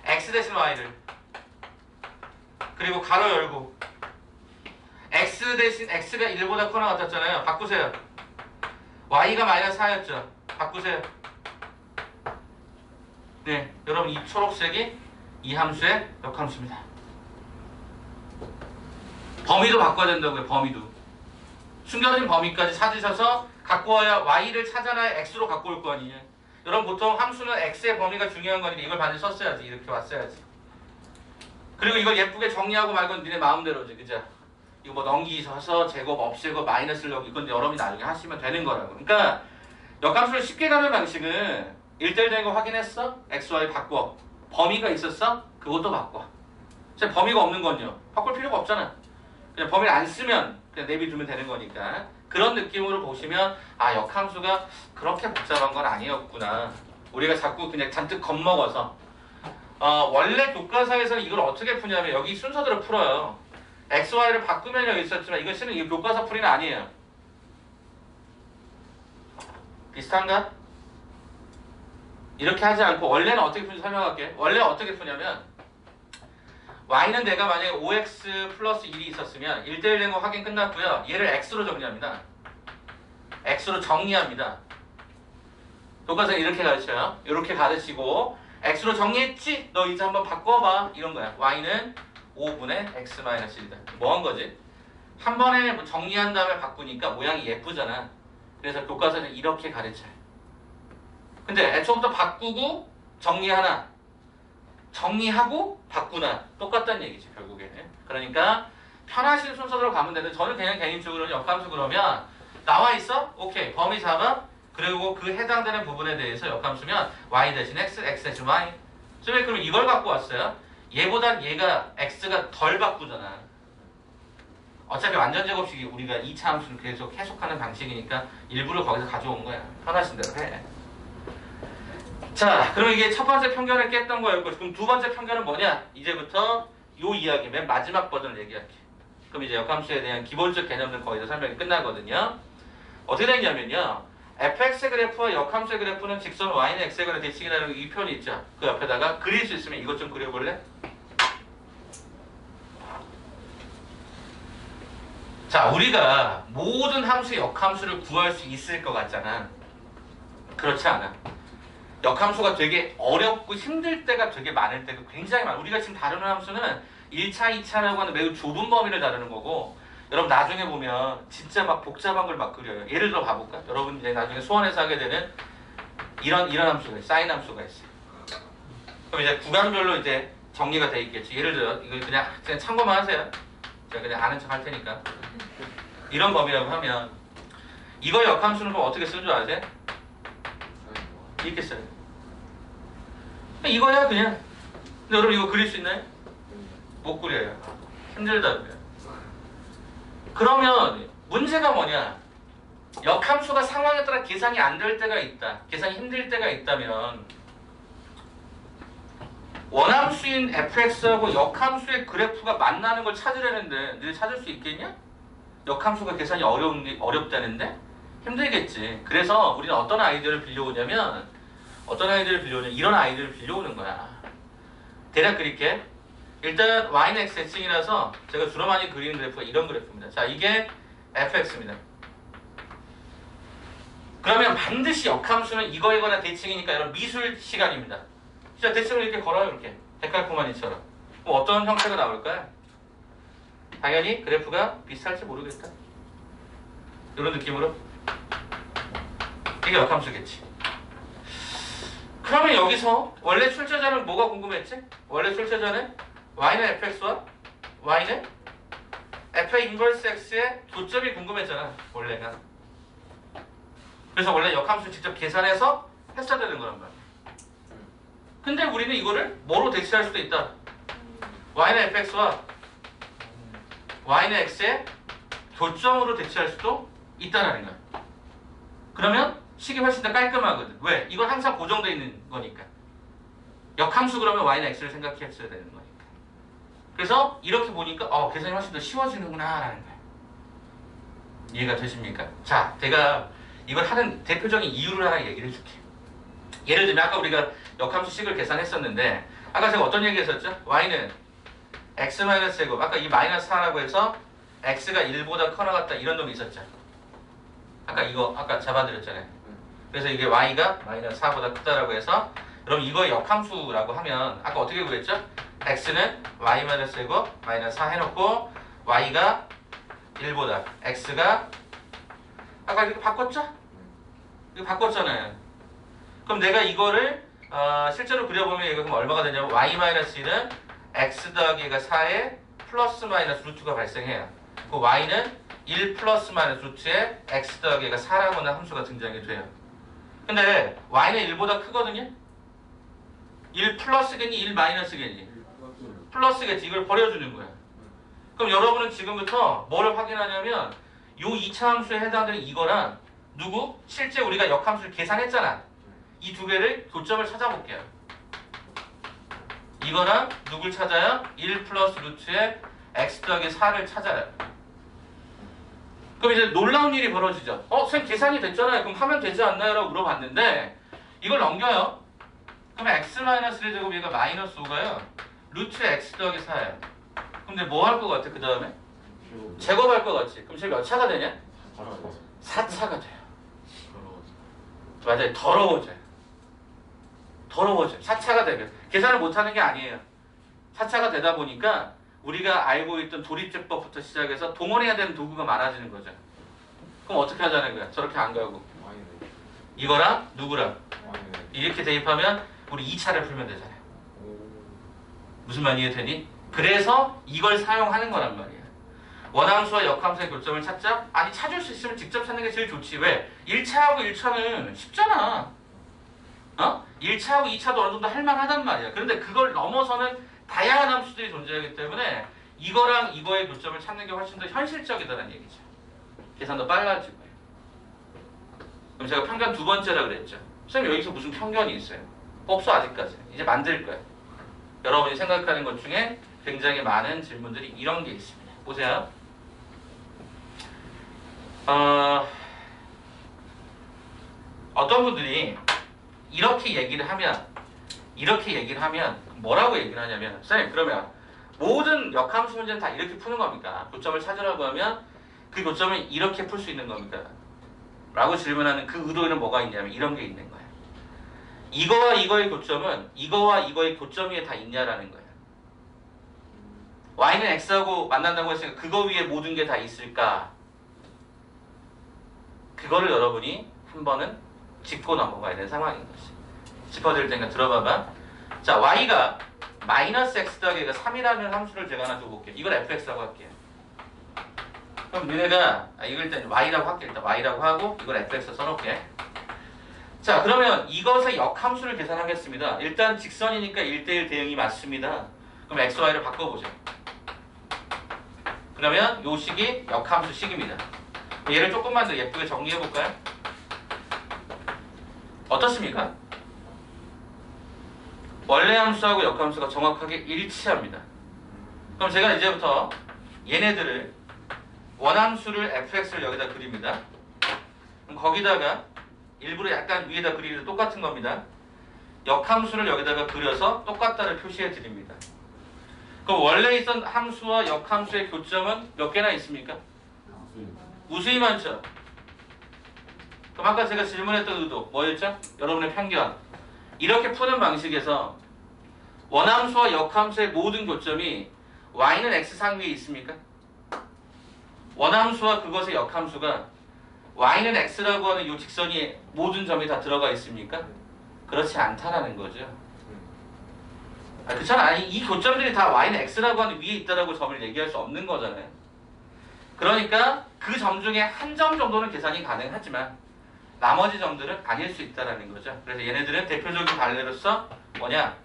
x 대신 y를 그리고 가로 열고 x 대신 x가 1보다 크거나 같았잖아요. 바꾸세요. y가 마이너스 4였죠. 바꾸세요. 네, 여러분 이 초록색이 이 함수의 역함수입니다. 범위도 바꿔야 된다고요. 범위도. 숨겨진 범위까지 찾으셔서 갖고 와야 y를 찾아놔야 x로 갖고 올 거 아니에요. 여러분 보통 함수는 x의 범위가 중요한 거니까 이걸 반드시 썼어야지. 이렇게 왔어야지. 그리고 이걸 예쁘게 정리하고 말건 니네 마음대로지. 그죠? 이거 뭐 넘기셔서 제곱 없애고 마이너스를 넣고 이건 여러분이 나중에 하시면 되는 거라고. 그러니까 역함수를 쉽게 가는 방식은 1대1 되는 거 확인했어? x, y 바꿔. 범위가 있었어? 그것도 바꿔. 진짜 범위가 없는 건요. 바꿀 필요가 없잖아. 그냥 범위를 안 쓰면 그냥 내비두면 되는 거니까. 그런 느낌으로 보시면 아, 역함수가 그렇게 복잡한 건 아니었구나. 우리가 자꾸 그냥 잔뜩 겁먹어서 원래 교과서에서는 이걸 어떻게 푸냐면 여기 순서대로 풀어요. x, y를 바꾸면 여기 있었지만 이것은 이 교과서 풀이는 아니에요. 비슷한가? 이렇게 하지 않고 원래는 어떻게 푸는지 설명할게. 원래 어떻게 푸냐면 y는 내가 만약에 5x 플러스 1이 있었으면 1대1 된 거 확인 끝났고요. 얘를 x로 정리합니다. x로 정리합니다. 교과서는 이렇게 가르쳐요. 이렇게 가르치고 x로 정리했지? 너 이제 한번 바꿔봐. 이런 거야. y는 5분의 x-1이다. 뭐 한 거지? 한 번에 정리한 다음에 바꾸니까 모양이 예쁘잖아. 그래서 교과서는 이렇게 가르쳐요. 근데 애초부터 바꾸고 정리하나 정리하고 바꾸나 똑같다는 얘기지 결국에. 그러니까 편하신 순서대로 가면 되는데 저는 그냥 개인적으로는 역함수 그러면 나와 있어? 오케이. 범위 잡아. 그리고 그 해당되는 부분에 대해서 역함수면 y 대신 x, x 대신 y. 그러면 이걸 갖고 왔어요. 얘보단 얘가 x가 덜 바꾸잖아. 어차피 완전 제곱식이 우리가 2차 함수를 계속 해석하는 방식이니까 일부러 거기서 가져온 거야. 편하신 대로 해. 자, 그럼 이게 첫 번째 편견을 깼던 거였고, 그럼 두 번째 편견은 뭐냐? 이제부터 요 이야기, 맨 마지막 버전을 얘기할게. 그럼 이제 역함수에 대한 기본적 개념은 거의 다 설명이 끝나거든요. 어떻게 되냐면요. fx의 그래프와 역함수의 그래프는 직선 y는 x의 그래프 대칭이라는 이 표현이 있죠. 그 옆에다가 그릴 수 있으면 이것 좀 그려볼래? 자, 우리가 모든 함수의 역함수를 구할 수 있을 것 같잖아. 그렇지 않아. 역함수가 되게 어렵고 힘들 때가 되게 많을 때가 굉장히 많아. 우리가 지금 다루는 함수는 1차, 2차라고 하는 매우 좁은 범위를 다루는 거고 여러분 나중에 보면 진짜 막 복잡한 걸 막 그려요. 예를 들어 봐볼까? 여러분 이제 나중에 소원해서 하게 되는 이런 함수가 있어요. 사인 함수가 있어요. 그럼 이제 구간별로 이제 정리가 돼 있겠지. 예를 들어 이거 그냥 참고만 하세요. 제가 그냥 아는 척 할 테니까. 이런 범위라고 하면 이거 역함수는 그럼 어떻게 쓰는 줄 아세요? 이렇게 써요. 이거야 그냥. 근데 여러분 이거 그릴 수 있나요? 못 그려요. 힘들다고요. 그러면 문제가 뭐냐? 역함수가 상황에 따라 계산이 안 될 때가 있다. 계산이 힘들 때가 있다면 원함수인 fx하고 역함수의 그래프가 만나는 걸 찾으려는데 너희 찾을 수 있겠냐? 역함수가 계산이 어렵다는데? 힘들겠지. 그래서 우리는 어떤 아이디어를 빌려오냐면 이런 아이디어를 빌려오는 거야. 대략 그릴게. 일단 y는 x 대칭이라서 제가 주로 많이 그리는 그래프가 이런 그래프입니다. 자, 이게 fx입니다. 그러면 반드시 역함수는 이거이거나 대칭이니까 이런 미술 시간입니다. 진짜 대칭을 이렇게 걸어요. 이렇게 데칼코마니처럼. 뭐 어떤 형태가 나올까요? 당연히 그래프가 비슷할지 모르겠다. 이런 느낌으로. 이게 역함수겠지. 그러면 여기서 원래 출제자는 뭐가 궁금했지? 원래 출제자는 y는 fx와 y는 f의 인버스 x의 교점이 궁금했잖아. 원래가. 그래서 원래 역함수 직접 계산해서 했어야 되는 거란 말이야. 근데 우리는 이거를 뭐로 대체할 수도 있다. y는 fx와 y는 x의 교점으로 대체할 수도 있다라는 거야. 그러면 식이 훨씬 더 깔끔하거든. 왜? 이건 항상 고정되어 있는 거니까. 역함수 그러면 y는 x를 생각했어야 되는 거니까. 그래서 이렇게 보니까 계산이 훨씬 더 쉬워지는구나 라는 거야. 이해가 되십니까? 자, 제가 이걸 하는 대표적인 이유를 하나 얘기를 해줄게. 예를 들면 아까 우리가 역함수식을 계산했었는데 아까 제가 어떤 얘기 했었죠? y는 x-제곱 아까 이 마이너스 4라고 해서 x가 1보다 커 나갔다 이런 놈이 있었죠? 아까 잡아드렸잖아요. 그래서 이게 y가 마이너스 4보다 크다라고 해서 그럼 이거 역함수라고 하면 아까 어떻게 구했죠? x는 y-제곱 마이너스 4 해놓고 y가 1보다 x가 아까 이렇게 바꿨죠? 이거 바꿨잖아요. 그럼 내가 이거를 실제로 그려보면 이거 그럼 얼마가 되냐면 y-1은 x 더하기 가 4에 플러스 마이너스 루트가 발생해요. 그 y는 1 플러스 마이너스 루트에 x 더하기 가 4라고 하는 함수가 등장이 돼요. 근데 y는 1보다 크거든요? 1 플러스겠니? 1 마이너스겠니? 플러스겠지. 이걸 버려주는 거야. 그럼 여러분은 지금부터 뭐를 확인하냐면 요 2차 함수에 해당되는 이거랑 누구? 실제 우리가 역함수를 계산했잖아. 이 두 개를 교점을 찾아볼게요. 이거랑 누굴 찾아요? 1 플러스 루트에 x 더하기 4를 찾아요. 그럼 이제 놀라운 일이 벌어지죠. 선생님 계산이 됐잖아요. 그럼 하면 되지 않나요? 라고 물어봤는데 이걸 넘겨요. 그러면 x-1의 제곱 얘가 마이너스 5가요. 루트 x 더하기 4예요. 근데 뭐 할 것 같아? 그 다음에? 제곱할 것 같지? 그럼 쟤 몇 차가 되냐? 4차가 돼요. 맞아요. 더러워져요. 4차가 되면. 계산을 못하는 게 아니에요. 4차가 되다 보니까 우리가 알고 있던 도립제법부터 시작해서 동원해야 되는 도구가 많아지는 거죠. 그럼 어떻게 하자는 거야? 저렇게 안 가고. 이거랑 누구랑? 이렇게 대입하면 우리 2차를 풀면 되잖아요. 무슨 말 이해되니? 그래서 이걸 사용하는 거란 말이야. 원함수와 역함수의 교점을 찾자? 아니 찾을 수 있으면 직접 찾는 게 제일 좋지. 왜? 1차하고 1차는 쉽잖아. 1차하고 2차도 어느 정도 할만하단 말이야. 그런데 그걸 넘어서는 다양한 함수들이 존재하기 때문에 이거랑 이거의 교점을 찾는 게 훨씬 더 현실적이다는 얘기죠. 계산도 빨라지고요. 그럼 제가 편견 두 번째라 그랬죠. 선생님 여기서 무슨 편견이 있어요? 없어 아직까지. 이제 만들 거예요. 여러분이 생각하는 것 중에 굉장히 많은 질문들이 이런 게 있습니다. 보세요. 어떤 분들이 이렇게 얘기를 하면 뭐라고 얘기를 하냐면 선생님 그러면 모든 역함수 문제는 다 이렇게 푸는 겁니까? 교점을 찾으라고 하면 그 교점을 이렇게 풀 수 있는 겁니까? 라고 질문하는 그 의도에는 뭐가 있냐면 이런 게 있는 거예요. 이거와 이거의 교점은 이거와 이거의 교점 위에 다 있냐라는 거예요. y는 x하고 만난다고 했으니까 그거 위에 모든 게 다 있을까? 그거를 여러분이 한 번은 짚고 넘어가야 되는 상황인 거지. 짚어드릴 테니까 들어봐봐. 자, y가 마이너스 x 더하기 3이라는 함수를 제가 하나 줘볼게요. 이걸 fx라고 할게요. 그럼 너네가 이걸 일단 y라고 할게. 일단 y라고 하고 이걸 fx 써놓을게. 자, 그러면 이것의 역함수를 계산하겠습니다. 일단 직선이니까 1대1 대응이 맞습니다. 그럼 x, y를 바꿔보죠. 그러면 요 식이 역함수 식입니다. 얘를 조금만 더 예쁘게 정리해볼까요? 어떻습니까? 원래 함수하고 역함수가 정확하게 일치합니다. 그럼 제가 이제부터 얘네들을 원함수를 fx를 여기다 그립니다. 그럼 거기다가 일부러 약간 위에다 그리기도 똑같은 겁니다. 역함수를 여기다가 그려서 똑같다를 표시해 드립니다. 그럼 원래 있던 함수와 역함수의 교점은 몇 개나 있습니까? 무수히 많죠? 그럼 아까 제가 질문했던 의도 뭐였죠? 여러분의 편견. 이렇게 푸는 방식에서 원함수와 역함수의 모든 교점이 y는 x상 위에 있습니까? 원함수와 그것의 역함수가 y는 x라고 하는 이 직선이 모든 점이 다 들어가 있습니까? 그렇지 않다라는 거죠. 그렇잖아. 이 교점들이 다 y는 x라고 하는 위에 있다라고 점을 얘기할 수 없는 거잖아요. 그러니까 그 점 중에 한 점 정도는 계산이 가능하지만 나머지 점들은 아닐 수 있다라는 거죠. 그래서 얘네들은 대표적인 관례로서 뭐냐?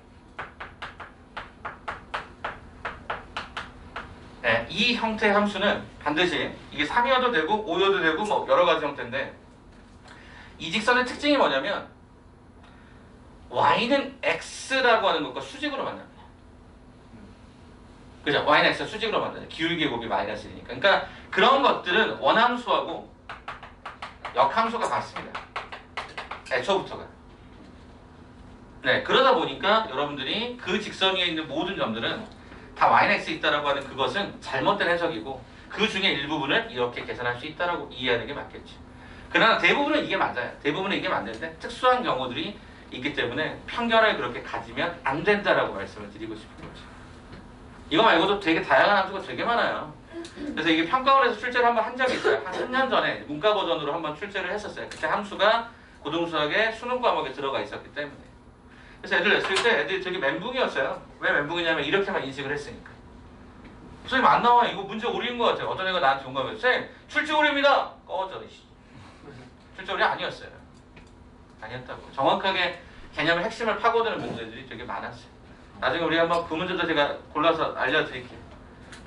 네, 이 형태의 함수는 반드시 이게 3이어도 되고 5여도 되고 뭐 여러 가지 형태인데 이 직선의 특징이 뭐냐면 y는 x라고 하는 것과 수직으로 만납니다. 그죠? y는 x가 수직으로 만나죠. 기울기의 곱이 마이너스 1이니까. 그러니까 그런 것들은 원함수하고 역함수가 같습니다. 애초부터가. 네, 그러다 보니까 여러분들이 그 직선 위에 있는 모든 점들은 다 y는 x 있다라고 하는 그것은 잘못된 해석이고 그 중에 일부분을 이렇게 계산할 수 있다라고 이해하는 게 맞겠죠. 그러나 대부분은 이게 맞아요. 대부분은 이게 맞는데 특수한 경우들이 있기 때문에 편견을 그렇게 가지면 안 된다라고 말씀을 드리고 싶은 거죠. 이거 말고도 되게 다양한 함수가 되게 많아요. 그래서 이게 평가원에서 출제를 한번 한 적이 있어요. 한 3년 전에 문과 버전으로 한번 출제를 했었어요. 그때 함수가 고등수학의 수능 과목에 들어가 있었기 때문에. 그래서 애들 냈을 때 애들이 되게 멘붕이었어요. 왜 멘붕이냐면 이렇게만 인식을 했으니까. 선생님 안 나와. 이거 문제 오류인 것 같아요. 어떤 애가 나한테 공감해서 선생님 출제 오류입니다. 꺼져. 출제 오류 아니었어요. 아니었다고. 정확하게 개념의 핵심을 파고드는 문제들이 되게 많았어요. 나중에 우리 한번 그 문제도 제가 골라서 알려드릴게요.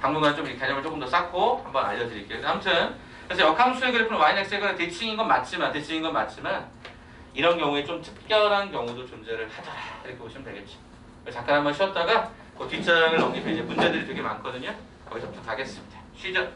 당분간 좀 이 개념을 조금 더 쌓고 한번 알려드릴게요. 아무튼 그래서 역함수의 그래프는 y는 x가 대칭인 건 맞지만 이런 경우에 좀 특별한 경우도 존재를 하더라 이렇게 보시면 되겠죠. 잠깐 한번 쉬었다가 그 뒷장을 넘기면 이제 문제들이 되게 많거든요. 거기서부터 가겠습니다. 쉬죠.